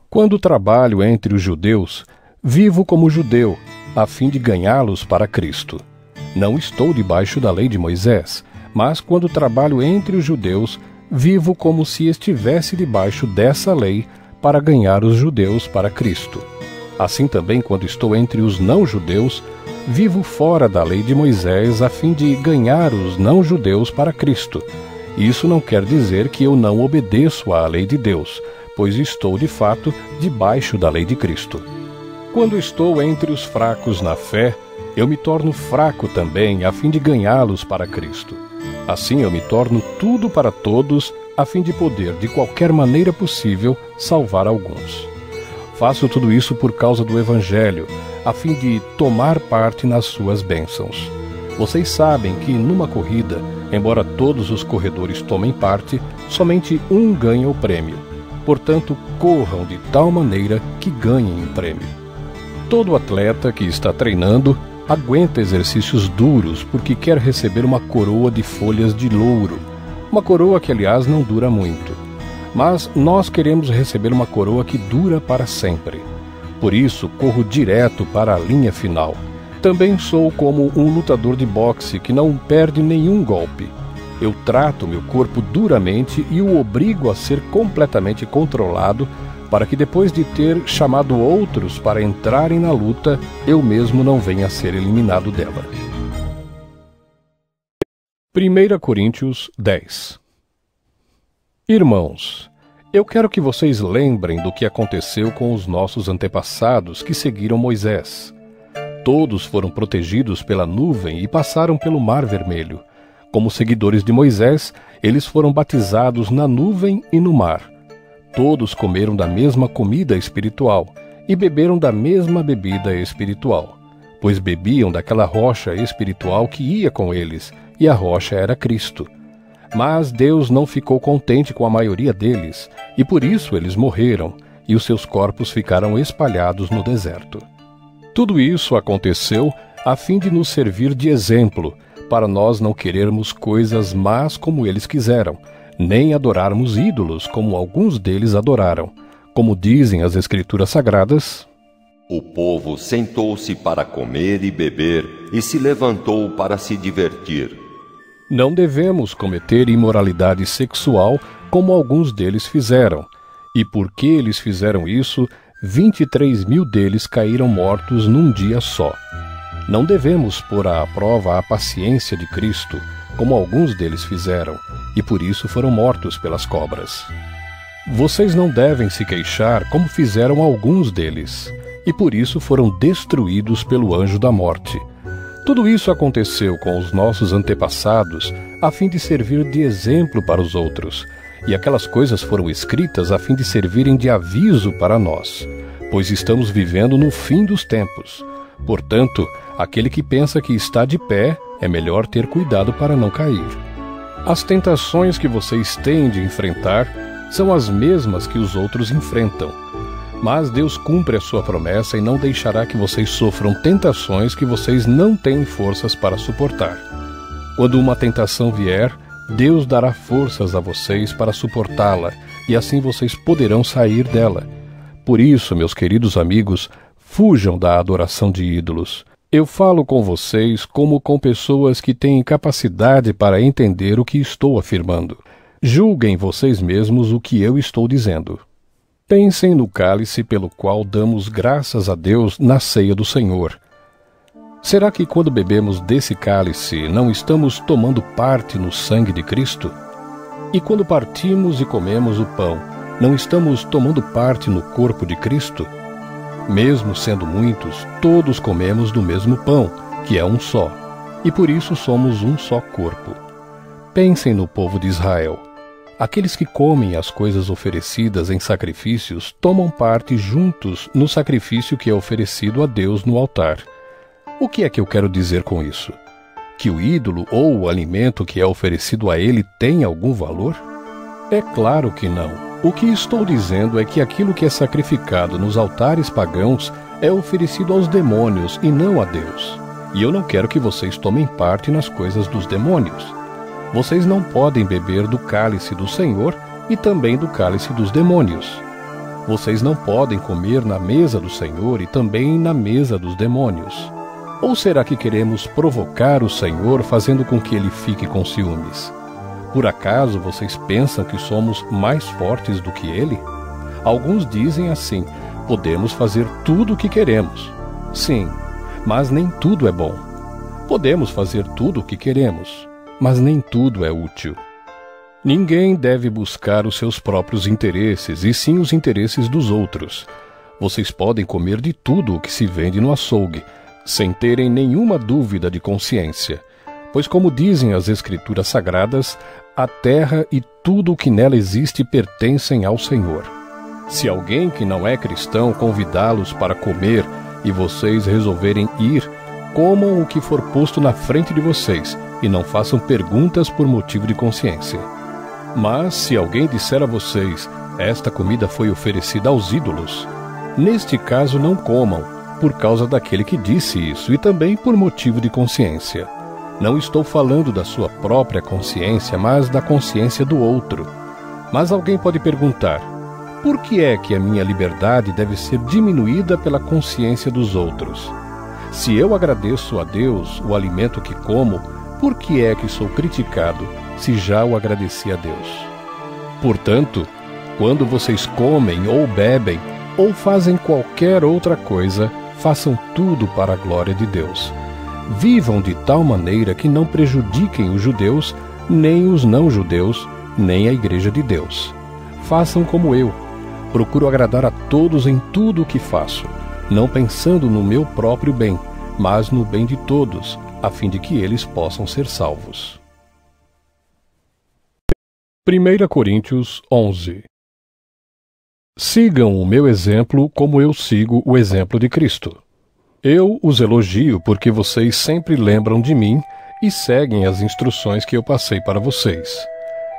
Quando trabalho entre os judeus, vivo como judeu, a fim de ganhá-los para Cristo. Não estou debaixo da lei de Moisés, mas quando trabalho entre os judeus, vivo como se estivesse debaixo dessa lei para ganhar os judeus para Cristo. Assim também, quando estou entre os não-judeus, vivo fora da lei de Moisés a fim de ganhar os não-judeus para Cristo. Isso não quer dizer que eu não obedeço à lei de Deus, pois estou, de fato, debaixo da lei de Cristo. Quando estou entre os fracos na fé, eu me torno fraco também a fim de ganhá-los para Cristo. Assim eu me torno tudo para todos, a fim de poder, de qualquer maneira possível, salvar alguns. Faço tudo isso por causa do Evangelho, a fim de tomar parte nas suas bênçãos. Vocês sabem que, numa corrida, embora todos os corredores tomem parte, somente um ganha o prêmio. Portanto, corram de tal maneira que ganhem o prêmio. Todo atleta que está treinando aguenta exercícios duros porque quer receber uma coroa de folhas de louro, uma coroa que, aliás, não dura muito. Mas nós queremos receber uma coroa que dura para sempre. Por isso, corro direto para a linha final. Também sou como um lutador de boxe que não perde nenhum golpe. Eu trato meu corpo duramente e o obrigo a ser completamente controlado para que depois de ter chamado outros para entrarem na luta, eu mesmo não venha a ser eliminado dela. 1 Coríntios 10. Irmãos, eu quero que vocês lembrem do que aconteceu com os nossos antepassados que seguiram Moisés. Todos foram protegidos pela nuvem e passaram pelo Mar Vermelho. Como seguidores de Moisés, eles foram batizados na nuvem e no mar. Todos comeram da mesma comida espiritual e beberam da mesma bebida espiritual, pois bebiam daquela rocha espiritual que ia com eles, e a rocha era Cristo. Mas Deus não ficou contente com a maioria deles, e por isso eles morreram, e os seus corpos ficaram espalhados no deserto. Tudo isso aconteceu a fim de nos servir de exemplo, para nós não querermos coisas más como eles quiseram, nem adorarmos ídolos como alguns deles adoraram. Como dizem as Escrituras Sagradas: o povo sentou-se para comer e beber e se levantou para se divertir. Não devemos cometer imoralidade sexual como alguns deles fizeram. E porque eles fizeram isso, 23.000 deles caíram mortos num dia só. Não devemos pôr à prova a paciência de Cristo, como alguns deles fizeram, e por isso foram mortos pelas cobras. Vocês não devem se queixar como fizeram alguns deles, e por isso foram destruídos pelo anjo da morte. Tudo isso aconteceu com os nossos antepassados, a fim de servir de exemplo para os outros, e aquelas coisas foram escritas a fim de servirem de aviso para nós, pois estamos vivendo no fim dos tempos. Portanto, aquele que pensa que está de pé, é melhor ter cuidado para não cair. As tentações que vocês têm de enfrentar são as mesmas que os outros enfrentam. Mas Deus cumpre a sua promessa e não deixará que vocês sofram tentações que vocês não têm forças para suportar. Quando uma tentação vier, Deus dará forças a vocês para suportá-la, e assim vocês poderão sair dela. Por isso, meus queridos amigos, fujam da adoração de ídolos. Eu falo com vocês como com pessoas que têm capacidade para entender o que estou afirmando. Julguem vocês mesmos o que eu estou dizendo. Pensem no cálice pelo qual damos graças a Deus na ceia do Senhor. Será que quando bebemos desse cálice não estamos tomando parte no sangue de Cristo? E quando partimos e comemos o pão, não estamos tomando parte no corpo de Cristo? Mesmo sendo muitos, todos comemos do mesmo pão, que é um só, e por isso somos um só corpo. Pensem no povo de Israel. Aqueles que comem as coisas oferecidas em sacrifícios tomam parte juntos no sacrifício que é oferecido a Deus no altar. O que é que eu quero dizer com isso? Que o ídolo ou o alimento que é oferecido a ele tem algum valor? É claro que não. O que estou dizendo é que aquilo que é sacrificado nos altares pagãos é oferecido aos demônios e não a Deus. E eu não quero que vocês tomem parte nas coisas dos demônios. Vocês não podem beber do cálice do Senhor e também do cálice dos demônios. Vocês não podem comer na mesa do Senhor e também na mesa dos demônios. Ou será que queremos provocar o Senhor fazendo com que ele fique com ciúmes? Por acaso vocês pensam que somos mais fortes do que ele? Alguns dizem assim: podemos fazer tudo o que queremos. Sim, mas nem tudo é bom. Podemos fazer tudo o que queremos, mas nem tudo é útil. Ninguém deve buscar os seus próprios interesses, e sim os interesses dos outros. Vocês podem comer de tudo o que se vende no açougue, sem terem nenhuma dúvida de consciência, pois como dizem as Escrituras Sagradas, a terra e tudo o que nela existe pertencem ao Senhor. Se alguém que não é cristão convidá-los para comer e vocês resolverem ir, comam o que for posto na frente de vocês e não façam perguntas por motivo de consciência. Mas se alguém disser a vocês: esta comida foi oferecida aos ídolos, neste caso não comam, por causa daquele que disse isso e também por motivo de consciência. Não estou falando da sua própria consciência, mas da consciência do outro. Mas alguém pode perguntar: por que é que a minha liberdade deve ser diminuída pela consciência dos outros? Se eu agradeço a Deus o alimento que como, por que é que sou criticado se já o agradeci a Deus? Portanto, quando vocês comem ou bebem ou fazem qualquer outra coisa, façam tudo para a glória de Deus. Vivam de tal maneira que não prejudiquem os judeus, nem os não-judeus, nem a Igreja de Deus. Façam como eu. Procuro agradar a todos em tudo o que faço, não pensando no meu próprio bem, mas no bem de todos, a fim de que eles possam ser salvos. 1 Coríntios 11. Sigam o meu exemplo como eu sigo o exemplo de Cristo. Eu os elogio porque vocês sempre lembram de mim e seguem as instruções que eu passei para vocês.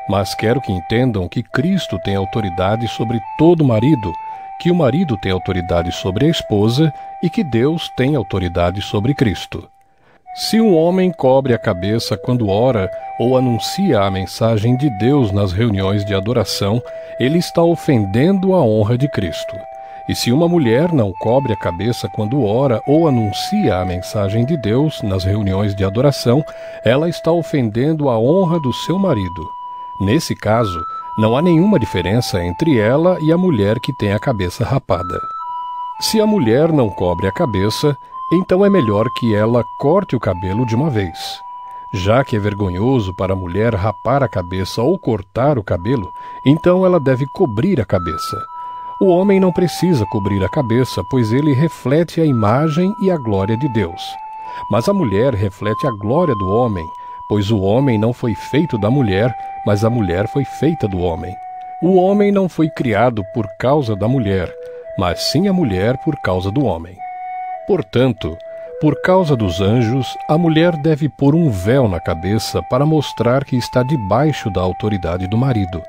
Mas quero que entendam que Cristo tem autoridade sobre todo marido, que o marido tem autoridade sobre a esposa e que Deus tem autoridade sobre Cristo. Se um homem cobre a cabeça quando ora ou anuncia a mensagem de Deus nas reuniões de adoração, ele está ofendendo a honra de Cristo. E se uma mulher não cobre a cabeça quando ora ou anuncia a mensagem de Deus nas reuniões de adoração, ela está ofendendo a honra do seu marido. Nesse caso, não há nenhuma diferença entre ela e a mulher que tem a cabeça rapada. Se a mulher não cobre a cabeça, então é melhor que ela corte o cabelo de uma vez. Já que é vergonhoso para a mulher rapar a cabeça ou cortar o cabelo, então ela deve cobrir a cabeça. O homem não precisa cobrir a cabeça, pois ele reflete a imagem e a glória de Deus. Mas a mulher reflete a glória do homem, pois o homem não foi feito da mulher, mas a mulher foi feita do homem. O homem não foi criado por causa da mulher, mas sim a mulher por causa do homem. Portanto, por causa dos anjos, a mulher deve pôr um véu na cabeça para mostrar que está debaixo da autoridade do marido.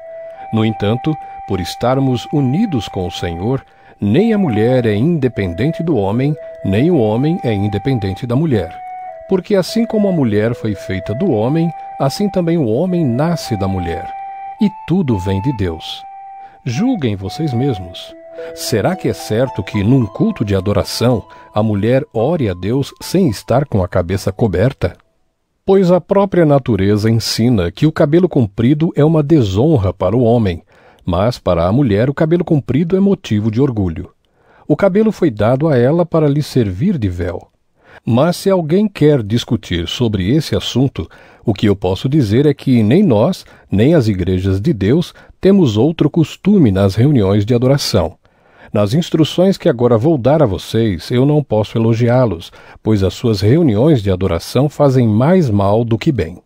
No entanto, por estarmos unidos com o Senhor, nem a mulher é independente do homem, nem o homem é independente da mulher. Porque assim como a mulher foi feita do homem, assim também o homem nasce da mulher. E tudo vem de Deus. Julguem vocês mesmos. Será que é certo que, num culto de adoração, a mulher ore a Deus sem estar com a cabeça coberta? Pois a própria natureza ensina que o cabelo comprido é uma desonra para o homem, Mas para a mulher o cabelo comprido é motivo de orgulho. O cabelo foi dado a ela para lhe servir de véu. Mas se alguém quer discutir sobre esse assunto, o que eu posso dizer é que nem nós, nem as igrejas de Deus, temos outro costume nas reuniões de adoração. Nas instruções que agora vou dar a vocês, eu não posso elogiá-los, pois as suas reuniões de adoração fazem mais mal do que bem.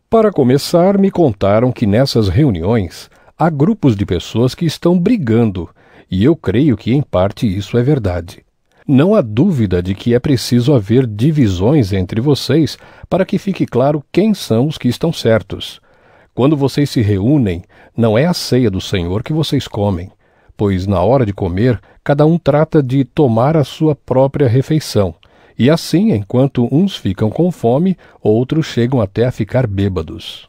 Para começar, me contaram que nessas reuniões há grupos de pessoas que estão brigando, e eu creio que em parte isso é verdade. Não há dúvida de que é preciso haver divisões entre vocês para que fique claro quem são os que estão certos. Quando vocês se reúnem, não é a ceia do Senhor que vocês comem, pois na hora de comer, cada um trata de tomar a sua própria refeição, e assim, enquanto uns ficam com fome, outros chegam até a ficar bêbados.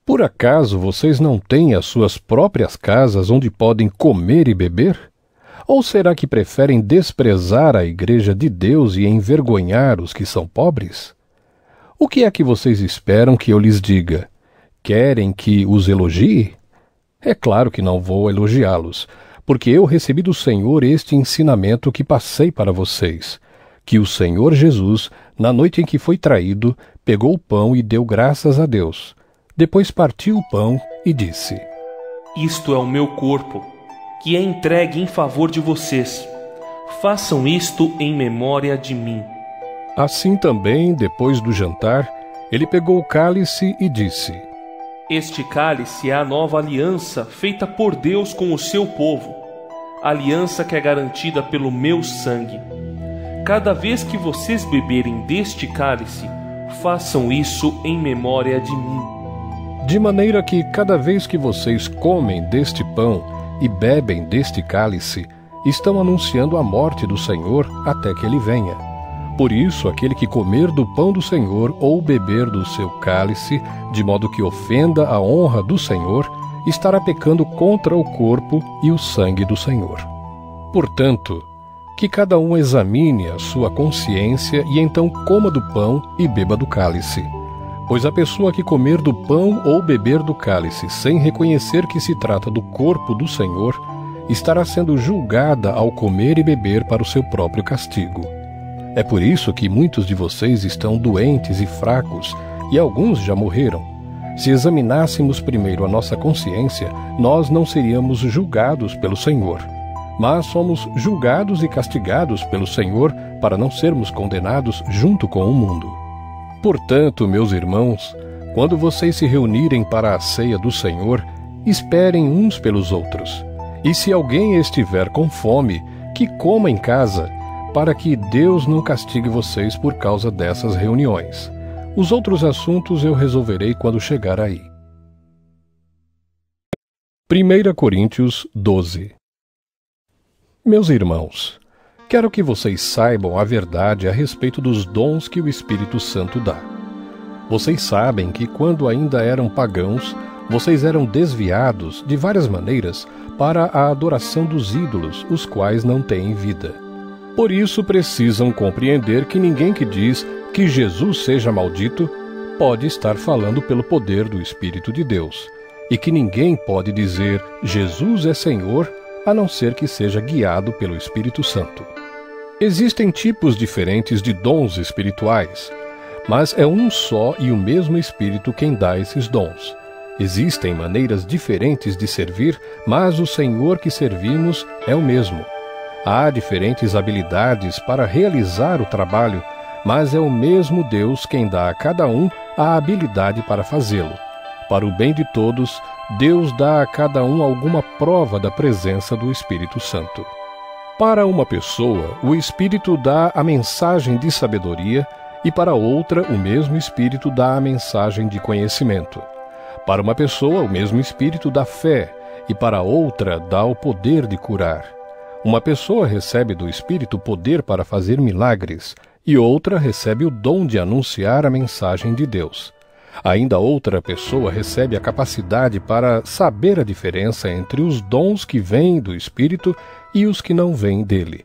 Por acaso vocês não têm as suas próprias casas onde podem comer e beber? Ou será que preferem desprezar a igreja de Deus e envergonhar os que são pobres? O que é que vocês esperam que eu lhes diga? Querem que os elogie? É claro que não vou elogiá-los, porque eu recebi do Senhor este ensinamento que passei para vocês, que o Senhor Jesus, na noite em que foi traído, pegou o pão e deu graças a Deus. Depois partiu o pão e disse: Isto é o meu corpo, que é entregue em favor de vocês. Façam isto em memória de mim. Assim também, depois do jantar, ele pegou o cálice e disse: Este cálice é a nova aliança feita por Deus com o seu povo, aliança que é garantida pelo meu sangue. Cada vez que vocês beberem deste cálice, façam isso em memória de mim. De maneira que cada vez que vocês comem deste pão e bebem deste cálice, estão anunciando a morte do Senhor até que ele venha. Por isso, aquele que comer do pão do Senhor ou beber do seu cálice, de modo que ofenda a honra do Senhor, estará pecando contra o corpo e o sangue do Senhor. Portanto, que cada um examine a sua consciência e então coma do pão e beba do cálice. Pois a pessoa que comer do pão ou beber do cálice sem reconhecer que se trata do corpo do Senhor, estará sendo julgada ao comer e beber para o seu próprio castigo. É por isso que muitos de vocês estão doentes e fracos, e alguns já morreram. Se examinássemos primeiro a nossa consciência, nós não seríamos julgados pelo Senhor. Mas somos julgados e castigados pelo Senhor para não sermos condenados junto com o mundo. Portanto, meus irmãos, quando vocês se reunirem para a ceia do Senhor, esperem uns pelos outros. E se alguém estiver com fome, que coma em casa, para que Deus não castigue vocês por causa dessas reuniões. Os outros assuntos eu resolverei quando chegar aí. 1 Coríntios 12. Meus irmãos, quero que vocês saibam a verdade a respeito dos dons que o Espírito Santo dá. Vocês sabem que quando ainda eram pagãos, vocês eram desviados de várias maneiras para a adoração dos ídolos, os quais não têm vida. Por isso precisam compreender que ninguém que diz que Jesus seja maldito pode estar falando pelo poder do Espírito de Deus, e que ninguém pode dizer Jesus é Senhor a não ser que seja guiado pelo Espírito Santo. Existem tipos diferentes de dons espirituais, mas é um só e o mesmo Espírito quem dá esses dons. Existem maneiras diferentes de servir, mas o Senhor que servimos é o mesmo. Há diferentes habilidades para realizar o trabalho, mas é o mesmo Deus quem dá a cada um a habilidade para fazê-lo. Para o bem de todos, Deus dá a cada um alguma prova da presença do Espírito Santo. Para uma pessoa, o Espírito dá a mensagem de sabedoria, e para outra, o mesmo Espírito dá a mensagem de conhecimento. Para uma pessoa, o mesmo Espírito dá fé, e para outra dá o poder de curar. Uma pessoa recebe do Espírito poder para fazer milagres, e outra recebe o dom de anunciar a mensagem de Deus. Ainda outra pessoa recebe a capacidade para saber a diferença entre os dons que vêm do Espírito e os que não vêm dele.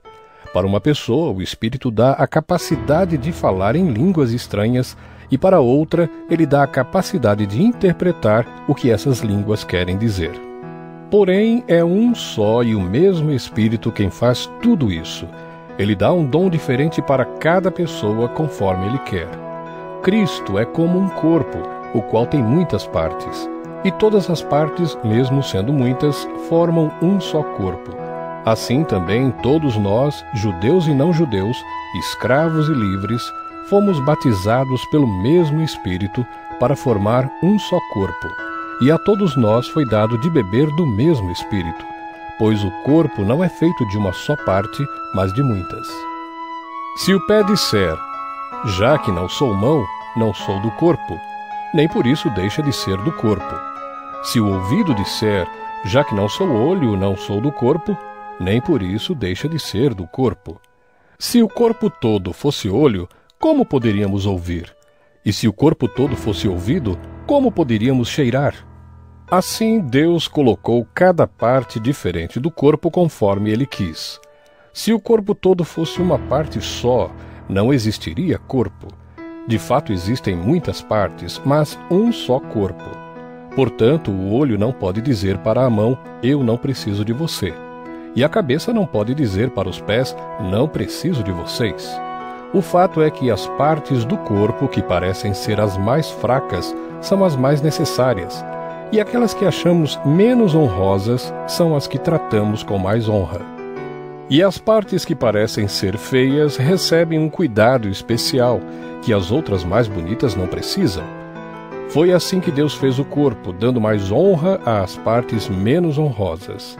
Para uma pessoa, o Espírito dá a capacidade de falar em línguas estranhas, e para outra, ele dá a capacidade de interpretar o que essas línguas querem dizer. Porém, é um só e o mesmo Espírito quem faz tudo isso. Ele dá um dom diferente para cada pessoa conforme ele quer. Cristo é como um corpo, o qual tem muitas partes. E todas as partes, mesmo sendo muitas, formam um só corpo. Assim também todos nós, judeus e não judeus, escravos e livres, fomos batizados pelo mesmo Espírito para formar um só corpo. E a todos nós foi dado de beber do mesmo Espírito, pois o corpo não é feito de uma só parte, mas de muitas. Se o pé disser, já que não sou mão, não sou do corpo, nem por isso deixa de ser do corpo. Se o ouvido disser, já que não sou olho, não sou do corpo, nem por isso deixa de ser do corpo. Se o corpo todo fosse olho, como poderíamos ouvir? E se o corpo todo fosse ouvido, como poderíamos cheirar? Assim Deus colocou cada parte diferente do corpo conforme ele quis. Se o corpo todo fosse uma parte só, não existiria corpo. De fato existem muitas partes, mas um só corpo. Portanto, o olho não pode dizer para a mão, eu não preciso de você. E a cabeça não pode dizer para os pés, não preciso de vocês. O fato é que as partes do corpo que parecem ser as mais fracas são as mais necessárias, e aquelas que achamos menos honrosas são as que tratamos com mais honra. E as partes que parecem ser feias recebem um cuidado especial que as outras mais bonitas não precisam. Foi assim que Deus fez o corpo, dando mais honra às partes menos honrosas.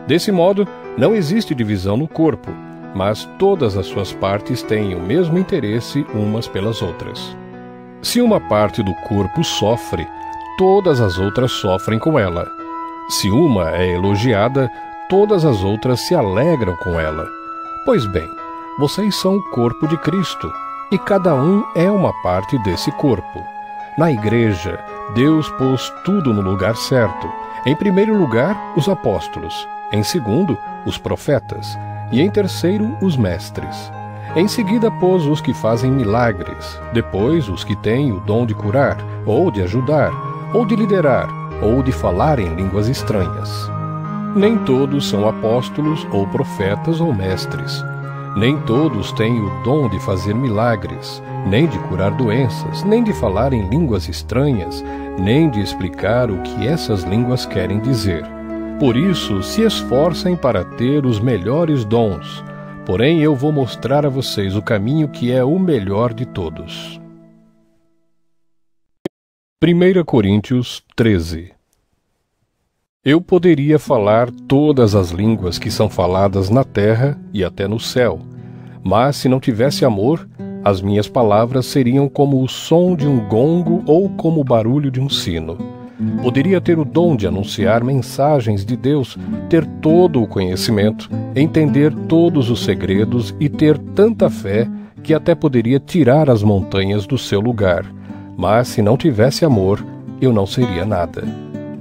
Desse modo, não existe divisão no corpo, mas todas as suas partes têm o mesmo interesse umas pelas outras. Se uma parte do corpo sofre, todas as outras sofrem com ela. Se uma é elogiada, todas as outras se alegram com ela. Pois bem, vocês são o corpo de Cristo, e cada um é uma parte desse corpo. Na igreja, Deus pôs tudo no lugar certo. Em primeiro lugar, os apóstolos. Em segundo, os profetas. E em terceiro, os mestres. Em seguida pôs os que fazem milagres. Depois, os que têm o dom de curar, ou de ajudar, ou de liderar, ou de falar em línguas estranhas. Nem todos são apóstolos, ou profetas, ou mestres. Nem todos têm o dom de fazer milagres, nem de curar doenças, nem de falar em línguas estranhas, nem de explicar o que essas línguas querem dizer. Por isso, se esforcem para ter os melhores dons. Porém, eu vou mostrar a vocês o caminho que é o melhor de todos. 1 Coríntios 13. Eu poderia falar todas as línguas que são faladas na terra e até no céu, mas se não tivesse amor, as minhas palavras seriam como o som de um gongo ou como o barulho de um sino. Poderia ter o dom de anunciar mensagens de Deus, ter todo o conhecimento, entender todos os segredos e ter tanta fé que até poderia tirar as montanhas do seu lugar. Mas se não tivesse amor, eu não seria nada.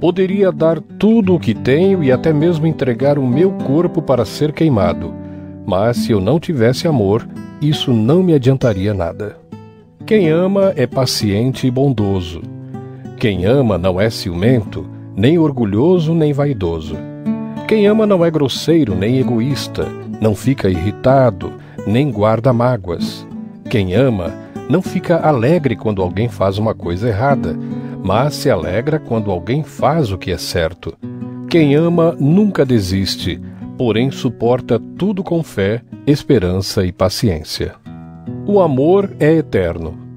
Poderia dar tudo o que tenho e até mesmo entregar o meu corpo para ser queimado. Mas se eu não tivesse amor, isso não me adiantaria nada. Quem ama é paciente e bondoso. Quem ama não é ciumento, nem orgulhoso, nem vaidoso. Quem ama não é grosseiro, nem egoísta, não fica irritado, nem guarda mágoas. Quem ama não fica alegre quando alguém faz uma coisa errada, mas se alegra quando alguém faz o que é certo. Quem ama nunca desiste, porém suporta tudo com fé, esperança e paciência. O amor é eterno.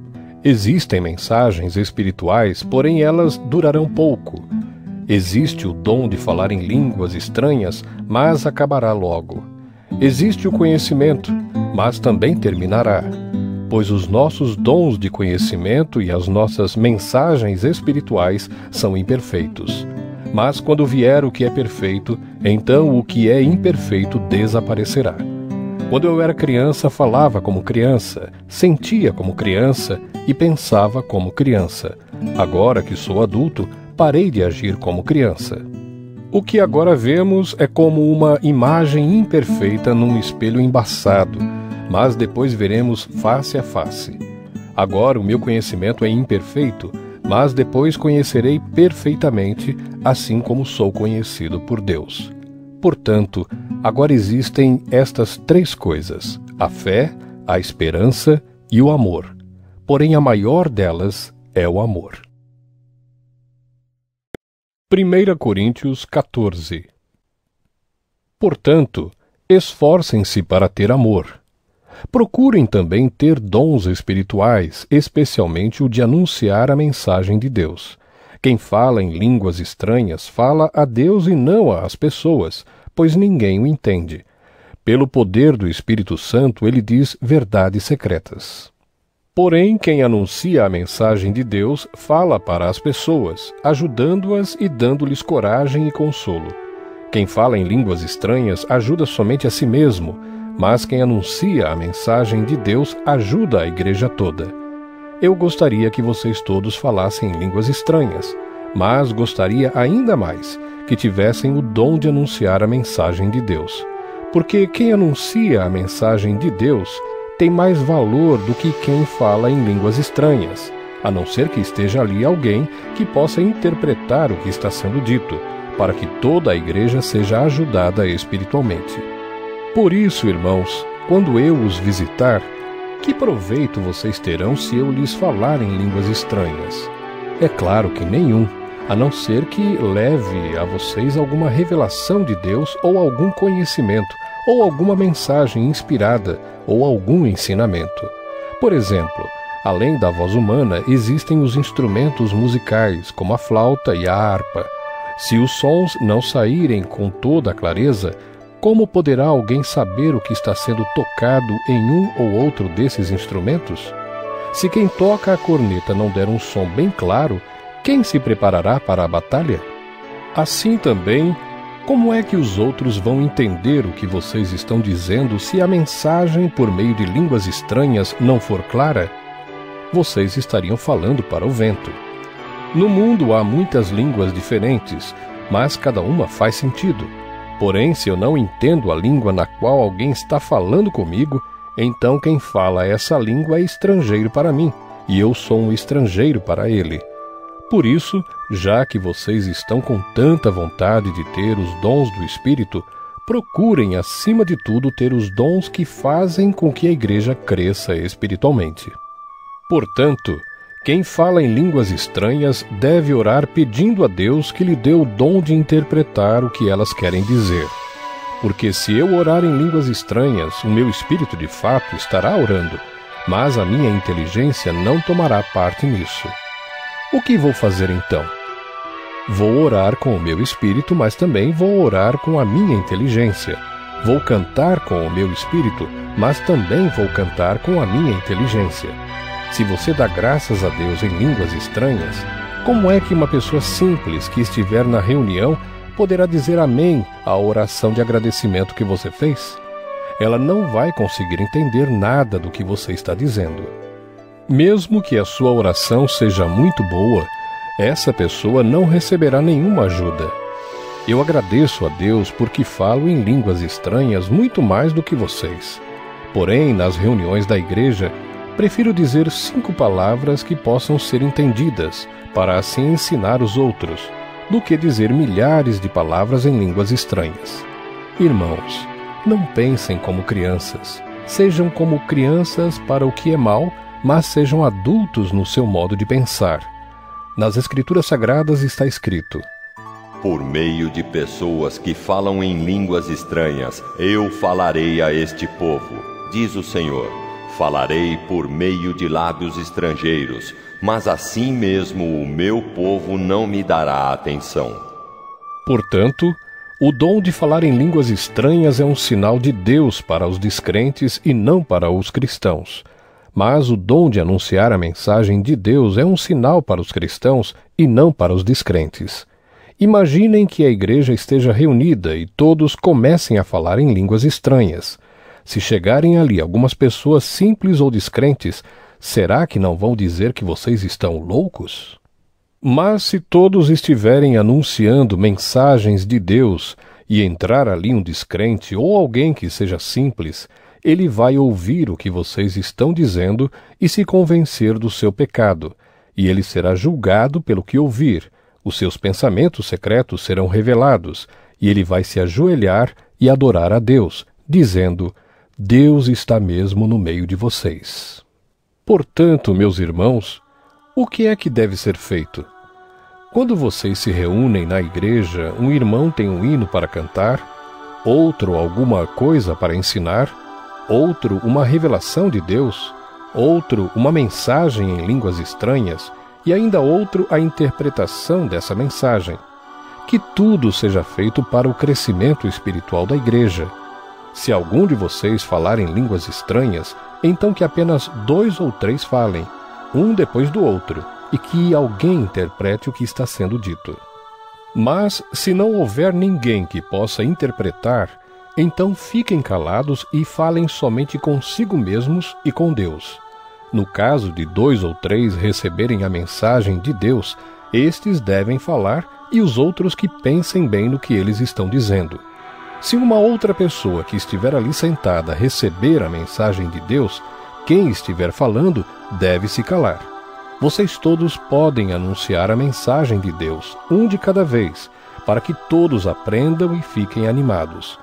Existem mensagens espirituais, porém elas durarão pouco. Existe o dom de falar em línguas estranhas, mas acabará logo. Existe o conhecimento, mas também terminará. Pois os nossos dons de conhecimento e as nossas mensagens espirituais são imperfeitos. Mas quando vier o que é perfeito, então o que é imperfeito desaparecerá. Quando eu era criança, falava como criança, sentia como criança e pensava como criança. Agora que sou adulto, parei de agir como criança. O que agora vemos é como uma imagem imperfeita num espelho embaçado, mas depois veremos face a face. Agora o meu conhecimento é imperfeito, mas depois conhecerei perfeitamente, assim como sou conhecido por Deus. Portanto, agora existem estas 3 coisas: a fé, a esperança e o amor. Porém, a maior delas é o amor. 1 Coríntios 14. Portanto, esforcem-se para ter amor. Procurem também ter dons espirituais, especialmente o de anunciar a mensagem de Deus. Quem fala em línguas estranhas fala a Deus e não às pessoas, pois ninguém o entende. Pelo poder do Espírito Santo, ele diz verdades secretas. Porém, quem anuncia a mensagem de Deus fala para as pessoas, ajudando-as e dando-lhes coragem e consolo. Quem fala em línguas estranhas ajuda somente a si mesmo, mas quem anuncia a mensagem de Deus ajuda a igreja toda. Eu gostaria que vocês todos falassem em línguas estranhas, mas gostaria ainda mais que tivessem o dom de anunciar a mensagem de Deus. Porque quem anuncia a mensagem de Deus tem mais valor do que quem fala em línguas estranhas, a não ser que esteja ali alguém que possa interpretar o que está sendo dito, para que toda a igreja seja ajudada espiritualmente. Por isso, irmãos, quando eu os visitar, que proveito vocês terão se eu lhes falar em línguas estranhas? É claro que nenhum, a não ser que leve a vocês alguma revelação de Deus ou algum conhecimento, ou alguma mensagem inspirada, ou algum ensinamento. Por exemplo, além da voz humana, existem os instrumentos musicais, como a flauta e a harpa. Se os sons não saírem com toda a clareza, como poderá alguém saber o que está sendo tocado em um ou outro desses instrumentos? Se quem toca a corneta não der um som bem claro, quem se preparará para a batalha? Assim também, como é que os outros vão entender o que vocês estão dizendo se a mensagem por meio de línguas estranhas não for clara? Vocês estariam falando para o vento. No mundo há muitas línguas diferentes, mas cada uma faz sentido. Porém, se eu não entendo a língua na qual alguém está falando comigo, então quem fala essa língua é estrangeiro para mim, e eu sou um estrangeiro para ele. Por isso, já que vocês estão com tanta vontade de ter os dons do Espírito, procurem, acima de tudo, ter os dons que fazem com que a igreja cresça espiritualmente. Portanto, quem fala em línguas estranhas deve orar pedindo a Deus que lhe dê o dom de interpretar o que elas querem dizer. Porque se eu orar em línguas estranhas, o meu espírito de fato estará orando, mas a minha inteligência não tomará parte nisso. O que vou fazer então? Vou orar com o meu espírito, mas também vou orar com a minha inteligência. Vou cantar com o meu espírito, mas também vou cantar com a minha inteligência. Se você dá graças a Deus em línguas estranhas, como é que uma pessoa simples que estiver na reunião poderá dizer amém à oração de agradecimento que você fez? Ela não vai conseguir entender nada do que você está dizendo. Mesmo que a sua oração seja muito boa, essa pessoa não receberá nenhuma ajuda. Eu agradeço a Deus porque falo em línguas estranhas muito mais do que vocês. Porém, nas reuniões da igreja, prefiro dizer 5 palavras que possam ser entendidas, para assim ensinar os outros, do que dizer milhares de palavras em línguas estranhas. Irmãos, não pensem como crianças. Sejam como crianças para o que é mal, mas sejam adultos no seu modo de pensar. Nas Escrituras Sagradas está escrito: por meio de pessoas que falam em línguas estranhas, eu falarei a este povo, diz o Senhor. Falarei por meio de lábios estrangeiros, mas assim mesmo o meu povo não me dará atenção. Portanto, o dom de falar em línguas estranhas é um sinal de Deus para os descrentes e não para os cristãos. Mas o dom de anunciar a mensagem de Deus é um sinal para os cristãos e não para os descrentes. Imaginem que a igreja esteja reunida e todos comecem a falar em línguas estranhas. Se chegarem ali algumas pessoas simples ou descrentes, será que não vão dizer que vocês estão loucos? Mas se todos estiverem anunciando mensagens de Deus e entrar ali um descrente ou alguém que seja simples, ele vai ouvir o que vocês estão dizendo e se convencer do seu pecado, e ele será julgado pelo que ouvir. Os seus pensamentos secretos serão revelados, e ele vai se ajoelhar e adorar a Deus, dizendo: Deus está mesmo no meio de vocês. Portanto, meus irmãos, o que é que deve ser feito? Quando vocês se reúnem na igreja, um irmão tem um hino para cantar, outro alguma coisa para ensinar, outro uma revelação de Deus, outro uma mensagem em línguas estranhas, e ainda outro a interpretação dessa mensagem. Que tudo seja feito para o crescimento espiritual da igreja. Se algum de vocês falar em línguas estranhas, então que apenas 2 ou 3 falem, um depois do outro, e que alguém interprete o que está sendo dito. Mas, se não houver ninguém que possa interpretar, então fiquem calados e falem somente consigo mesmos e com Deus. No caso de 2 ou 3 receberem a mensagem de Deus, estes devem falar e os outros que pensem bem no que eles estão dizendo. Se uma outra pessoa que estiver ali sentada receber a mensagem de Deus, quem estiver falando deve se calar. Vocês todos podem anunciar a mensagem de Deus, um de cada vez, para que todos aprendam e fiquem animados.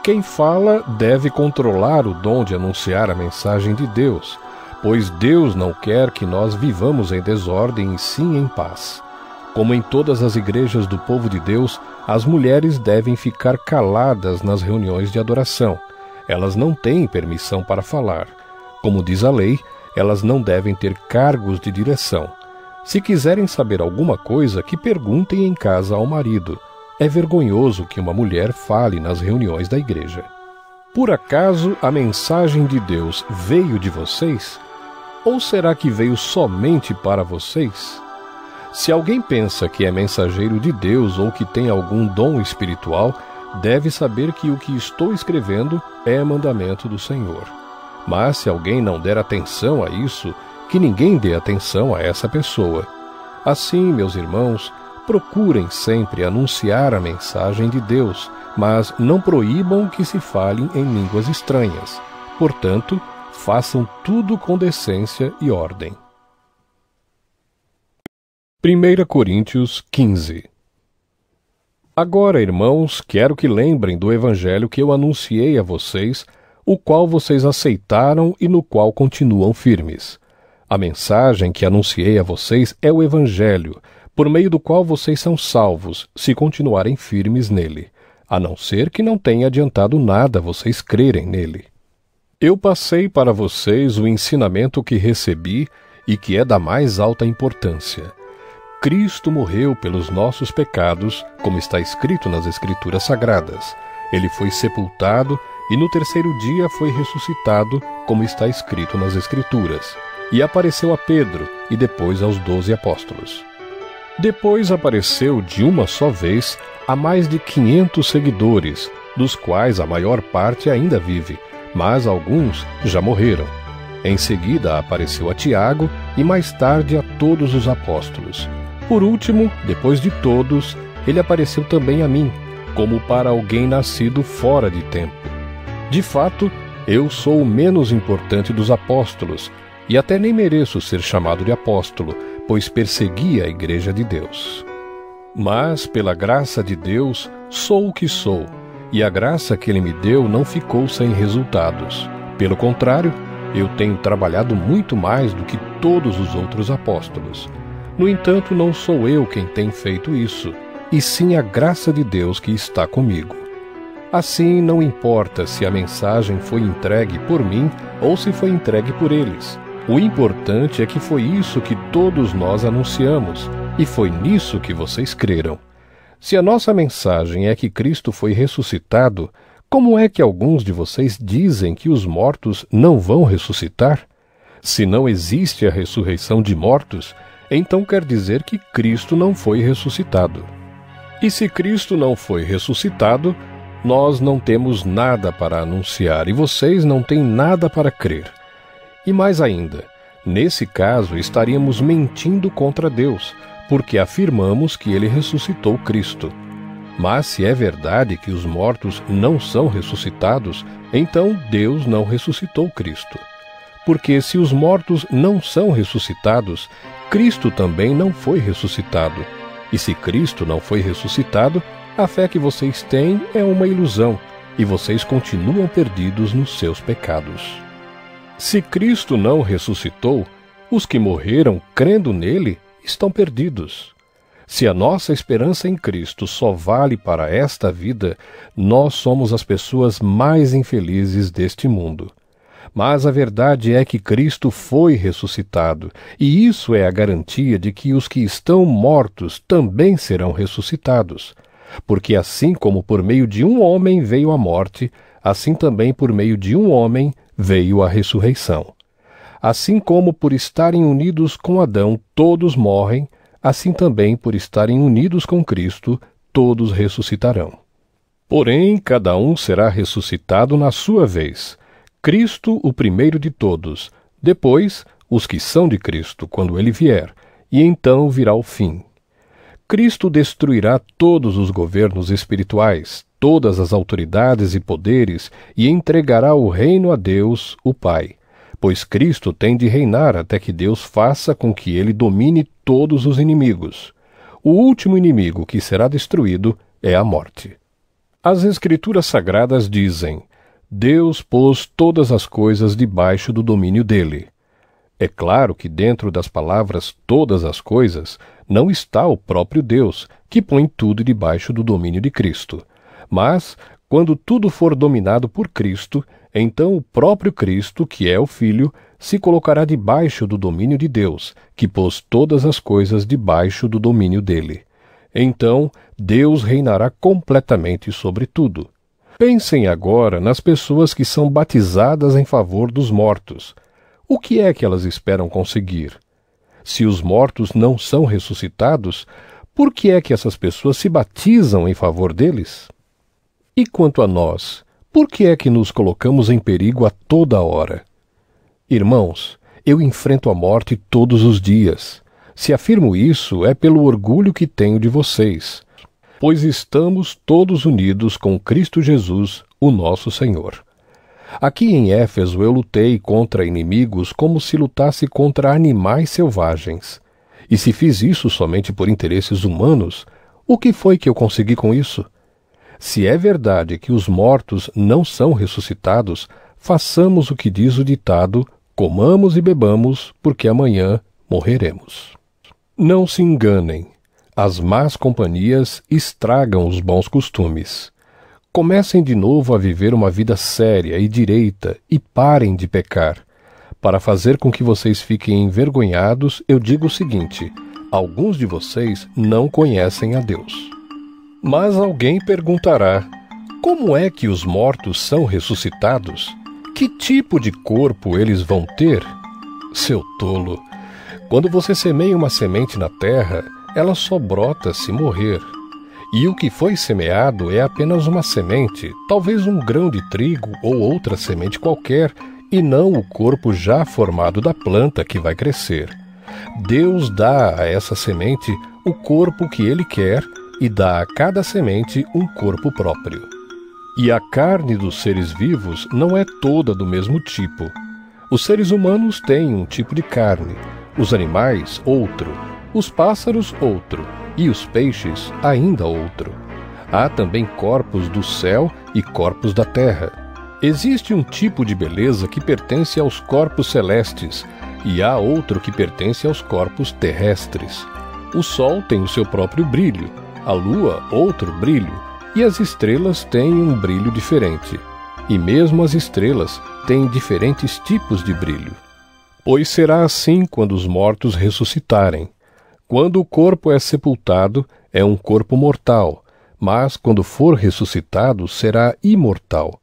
Quem fala deve controlar o dom de anunciar a mensagem de Deus, pois Deus não quer que nós vivamos em desordem e sim em paz. Como em todas as igrejas do povo de Deus, as mulheres devem ficar caladas nas reuniões de adoração. Elas não têm permissão para falar. Como diz a lei, elas não devem ter cargos de direção. Se quiserem saber alguma coisa, que perguntem em casa ao marido. É vergonhoso que uma mulher fale nas reuniões da igreja. Por acaso a mensagem de Deus veio de vocês? Ou será que veio somente para vocês? Se alguém pensa que é mensageiro de Deus ou que tem algum dom espiritual, deve saber que o que estou escrevendo é mandamento do Senhor. Mas se alguém não der atenção a isso, que ninguém dê atenção a essa pessoa. Assim, meus irmãos, procurem sempre anunciar a mensagem de Deus, mas não proíbam que se falem em línguas estranhas. Portanto, façam tudo com decência e ordem. 1 Coríntios 15. Agora, irmãos, quero que lembrem do evangelho que eu anunciei a vocês, o qual vocês aceitaram e no qual continuam firmes. A mensagem que anunciei a vocês é o evangelho, por meio do qual vocês são salvos, se continuarem firmes nele, a não ser que não tenha adiantado nada vocês crerem nele. Eu passei para vocês o ensinamento que recebi e que é da mais alta importância. Cristo morreu pelos nossos pecados, como está escrito nas Escrituras Sagradas. Ele foi sepultado e no 3º dia foi ressuscitado, como está escrito nas Escrituras. E apareceu a Pedro e depois aos 12 apóstolos. Depois apareceu de uma só vez a mais de 500 seguidores, dos quais a maior parte ainda vive, mas alguns já morreram. Em seguida apareceu a Tiago e mais tarde a todos os apóstolos. Por último, depois de todos, ele apareceu também a mim, como para alguém nascido fora de tempo. De fato, eu sou o menos importante dos apóstolos, e até nem mereço ser chamado de apóstolo, pois persegui a igreja de Deus. Mas, pela graça de Deus, sou o que sou, e a graça que ele me deu não ficou sem resultados. Pelo contrário, eu tenho trabalhado muito mais do que todos os outros apóstolos. No entanto, não sou eu quem tem feito isso, e sim a graça de Deus que está comigo. Assim, não importa se a mensagem foi entregue por mim ou se foi entregue por eles. O importante é que foi isso que todos nós anunciamos, e foi nisso que vocês creram. Se a nossa mensagem é que Cristo foi ressuscitado, como é que alguns de vocês dizem que os mortos não vão ressuscitar? Se não existe a ressurreição de mortos, então quer dizer que Cristo não foi ressuscitado. E se Cristo não foi ressuscitado, nós não temos nada para anunciar e vocês não têm nada para crer. E mais ainda, nesse caso estaríamos mentindo contra Deus, porque afirmamos que ele ressuscitou Cristo. Mas se é verdade que os mortos não são ressuscitados, então Deus não ressuscitou Cristo. Porque se os mortos não são ressuscitados, Cristo também não foi ressuscitado. E se Cristo não foi ressuscitado, a fé que vocês têm é uma ilusão, e vocês continuam perdidos nos seus pecados. Se Cristo não ressuscitou, os que morreram crendo nele estão perdidos. Se a nossa esperança em Cristo só vale para esta vida, nós somos as pessoas mais infelizes deste mundo. Mas a verdade é que Cristo foi ressuscitado, e isso é a garantia de que os que estão mortos também serão ressuscitados. Porque assim como por meio de um homem veio a morte, assim também por meio de um homem veio a ressurreição. Assim como por estarem unidos com Adão todos morrem, assim também por estarem unidos com Cristo todos ressuscitarão. Porém, cada um será ressuscitado na sua vez. Cristo o primeiro de todos, depois os que são de Cristo quando ele vier, e então virá o fim. Cristo destruirá todos os governos espirituais, todas as autoridades e poderes, e entregará o reino a Deus, o Pai. Pois Cristo tem de reinar até que Deus faça com que ele domine todos os inimigos. O último inimigo que será destruído é a morte. As Escrituras Sagradas dizem: Deus pôs todas as coisas debaixo do domínio dele. É claro que dentro das palavras todas as coisas não está o próprio Deus, que põe tudo debaixo do domínio de Cristo. Mas, quando tudo for dominado por Cristo, então o próprio Cristo, que é o Filho, se colocará debaixo do domínio de Deus, que pôs todas as coisas debaixo do domínio dele. Então, Deus reinará completamente sobre tudo. Pensem agora nas pessoas que são batizadas em favor dos mortos. O que é que elas esperam conseguir? Se os mortos não são ressuscitados, por que é que essas pessoas se batizam em favor deles? E quanto a nós, por que é que nos colocamos em perigo a toda hora? Irmãos, eu enfrento a morte todos os dias. Se afirmo isso, é pelo orgulho que tenho de vocês, pois estamos todos unidos com Cristo Jesus, o nosso Senhor. Aqui em Éfeso eu lutei contra inimigos como se lutasse contra animais selvagens. E se fiz isso somente por interesses humanos, o que foi que eu consegui com isso? Se é verdade que os mortos não são ressuscitados, façamos o que diz o ditado: comamos e bebamos, porque amanhã morreremos. Não se enganem. As más companhias estragam os bons costumes. Comecem de novo a viver uma vida séria e direita e parem de pecar. Para fazer com que vocês fiquem envergonhados, eu digo o seguinte: alguns de vocês não conhecem a Deus. Mas alguém perguntará: como é que os mortos são ressuscitados? Que tipo de corpo eles vão ter? Seu tolo! Quando você semeia uma semente na terra, ela só brota se morrer. E o que foi semeado é apenas uma semente, talvez um grão de trigo ou outra semente qualquer, e não o corpo já formado da planta que vai crescer. Deus dá a essa semente o corpo que Ele quer e dá a cada semente um corpo próprio. E a carne dos seres vivos não é toda do mesmo tipo. Os seres humanos têm um tipo de carne, os animais outro, os pássaros outro, e os peixes ainda outro. Há também corpos do céu e corpos da terra. Existe um tipo de beleza que pertence aos corpos celestes, e há outro que pertence aos corpos terrestres. O sol tem o seu próprio brilho, a lua outro brilho, e as estrelas têm um brilho diferente. E mesmo as estrelas têm diferentes tipos de brilho. Pois será assim quando os mortos ressuscitarem. Quando o corpo é sepultado, é um corpo mortal, mas quando for ressuscitado, será imortal.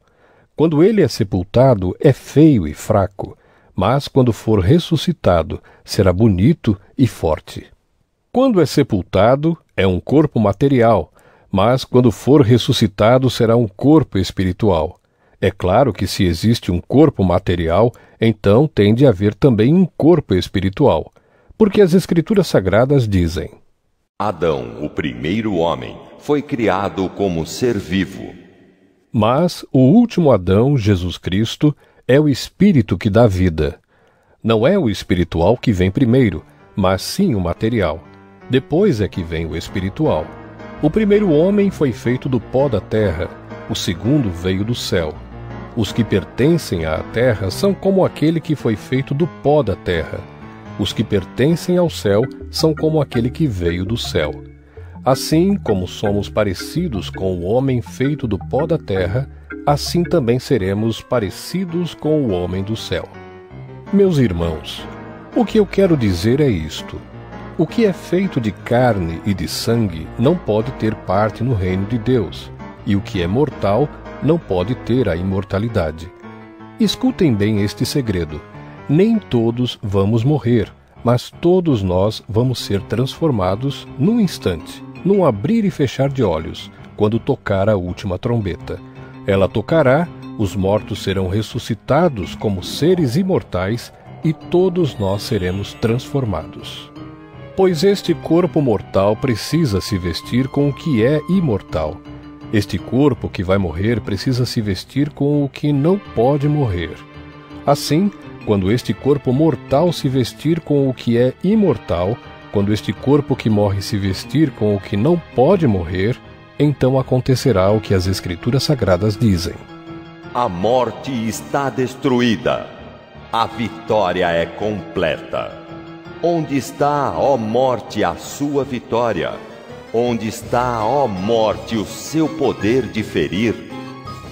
Quando ele é sepultado, é feio e fraco, mas quando for ressuscitado, será bonito e forte. Quando é sepultado, é um corpo material, mas quando for ressuscitado, será um corpo espiritual. É claro que se existe um corpo material, então tem de haver também um corpo espiritual. Porque as Escrituras Sagradas dizem: Adão, o primeiro homem, foi criado como ser vivo. Mas o último Adão, Jesus Cristo, é o Espírito que dá vida. Não é o espiritual que vem primeiro, mas sim o material. Depois é que vem o espiritual. O primeiro homem foi feito do pó da terra, o segundo veio do céu. Os que pertencem à terra são como aquele que foi feito do pó da terra. Os que pertencem ao céu são como aquele que veio do céu. Assim como somos parecidos com o homem feito do pó da terra, assim também seremos parecidos com o homem do céu. Meus irmãos, o que eu quero dizer é isto: o que é feito de carne e de sangue não pode ter parte no reino de Deus, e o que é mortal não pode ter a imortalidade. Escutem bem este segredo: nem todos vamos morrer, mas todos nós vamos ser transformados num instante, num abrir e fechar de olhos, quando tocar a última trombeta. Ela tocará, os mortos serão ressuscitados como seres imortais, e todos nós seremos transformados. Pois este corpo mortal precisa se vestir com o que é imortal. Este corpo que vai morrer precisa se vestir com o que não pode morrer. Assim, quando este corpo mortal se vestir com o que é imortal, quando este corpo que morre se vestir com o que não pode morrer, então acontecerá o que as Escrituras Sagradas dizem: a morte está destruída, a vitória é completa. Onde está, ó morte, a sua vitória? Onde está, ó morte, o seu poder de ferir?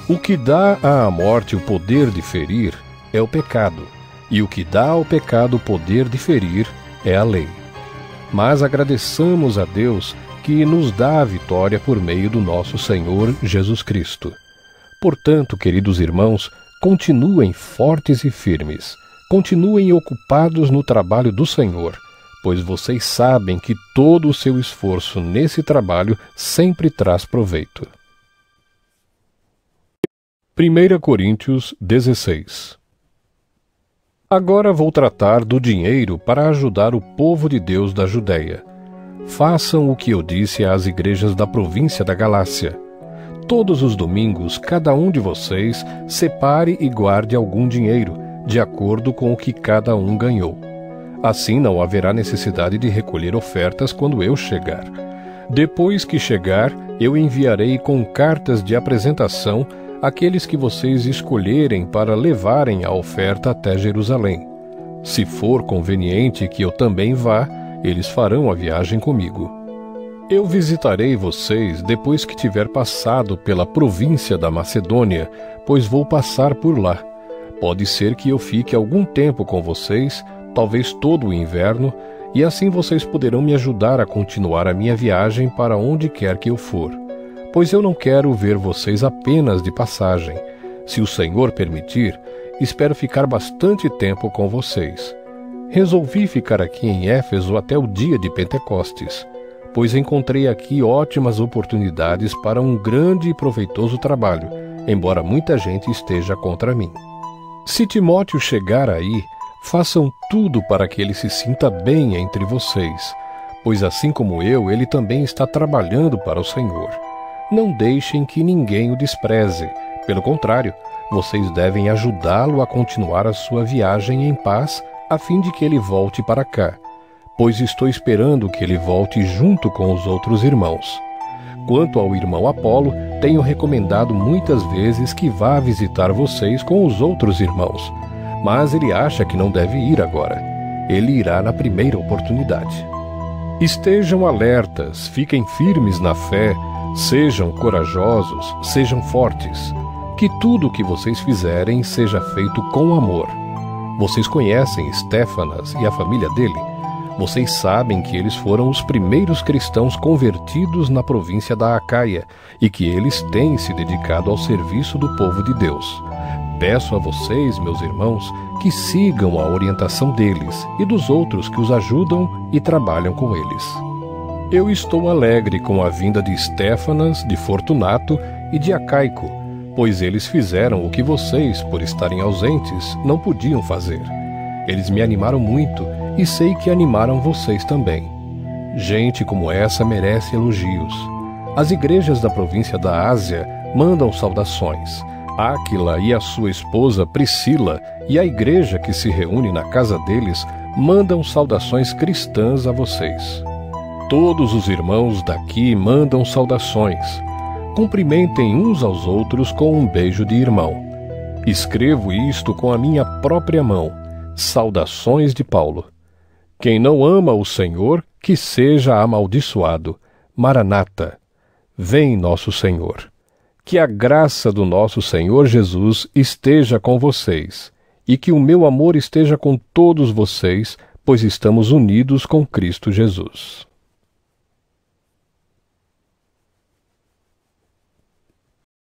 O que dá à morte o poder de ferir é o pecado, e o que dá ao pecado o poder de ferir é a lei. Mas agradeçamos a Deus que nos dá a vitória por meio do nosso Senhor Jesus Cristo. Portanto, queridos irmãos, continuem fortes e firmes, continuem ocupados no trabalho do Senhor, pois vocês sabem que todo o seu esforço nesse trabalho sempre traz proveito. 1 Coríntios 16. Agora vou tratar do dinheiro para ajudar o povo de Deus da Judéia. Façam o que eu disse às igrejas da província da Galácia. Todos os domingos, cada um de vocês separe e guarde algum dinheiro, de acordo com o que cada um ganhou. Assim não haverá necessidade de recolher ofertas quando eu chegar. Depois que chegar, eu enviarei com cartas de apresentação aqueles que vocês escolherem para levarem a oferta até Jerusalém. Se for conveniente que eu também vá, eles farão a viagem comigo. Eu visitarei vocês depois que tiver passado pela província da Macedônia, pois vou passar por lá. Pode ser que eu fique algum tempo com vocês, talvez todo o inverno, e assim vocês poderão me ajudar a continuar a minha viagem para onde quer que eu for. Pois eu não quero ver vocês apenas de passagem. Se o Senhor permitir, espero ficar bastante tempo com vocês. Resolvi ficar aqui em Éfeso até o dia de Pentecostes, pois encontrei aqui ótimas oportunidades para um grande e proveitoso trabalho, embora muita gente esteja contra mim. Se Timóteo chegar aí, façam tudo para que ele se sinta bem entre vocês, pois assim como eu, ele também está trabalhando para o Senhor. Não deixem que ninguém o despreze. Pelo contrário, vocês devem ajudá-lo a continuar a sua viagem em paz, a fim de que ele volte para cá, pois estou esperando que ele volte junto com os outros irmãos. Quanto ao irmão Apolo, tenho recomendado muitas vezes que vá visitar vocês com os outros irmãos, mas ele acha que não deve ir agora. Ele irá na primeira oportunidade. Estejam alertas, fiquem firmes na fé, sejam corajosos, sejam fortes. Que tudo o que vocês fizerem seja feito com amor. Vocês conhecem Estéfanas e a família dele? Vocês sabem que eles foram os primeiros cristãos convertidos na província da Acaia e que eles têm se dedicado ao serviço do povo de Deus. Peço a vocês, meus irmãos, que sigam a orientação deles e dos outros que os ajudam e trabalham com eles. Eu estou alegre com a vinda de Estéfanas, de Fortunato e de Acaico, pois eles fizeram o que vocês, por estarem ausentes, não podiam fazer. Eles me animaram muito e sei que animaram vocês também. Gente como essa merece elogios. As igrejas da província da Ásia mandam saudações. Áquila e a sua esposa Priscila e a igreja que se reúne na casa deles mandam saudações cristãs a vocês. Todos os irmãos daqui mandam saudações. Cumprimentem uns aos outros com um beijo de irmão. Escrevo isto com a minha própria mão. Saudações de Paulo. Quem não ama o Senhor, que seja amaldiçoado. Maranata. Vem nosso Senhor. Que a graça do nosso Senhor Jesus esteja com vocês, e que o meu amor esteja com todos vocês, pois estamos unidos com Cristo Jesus.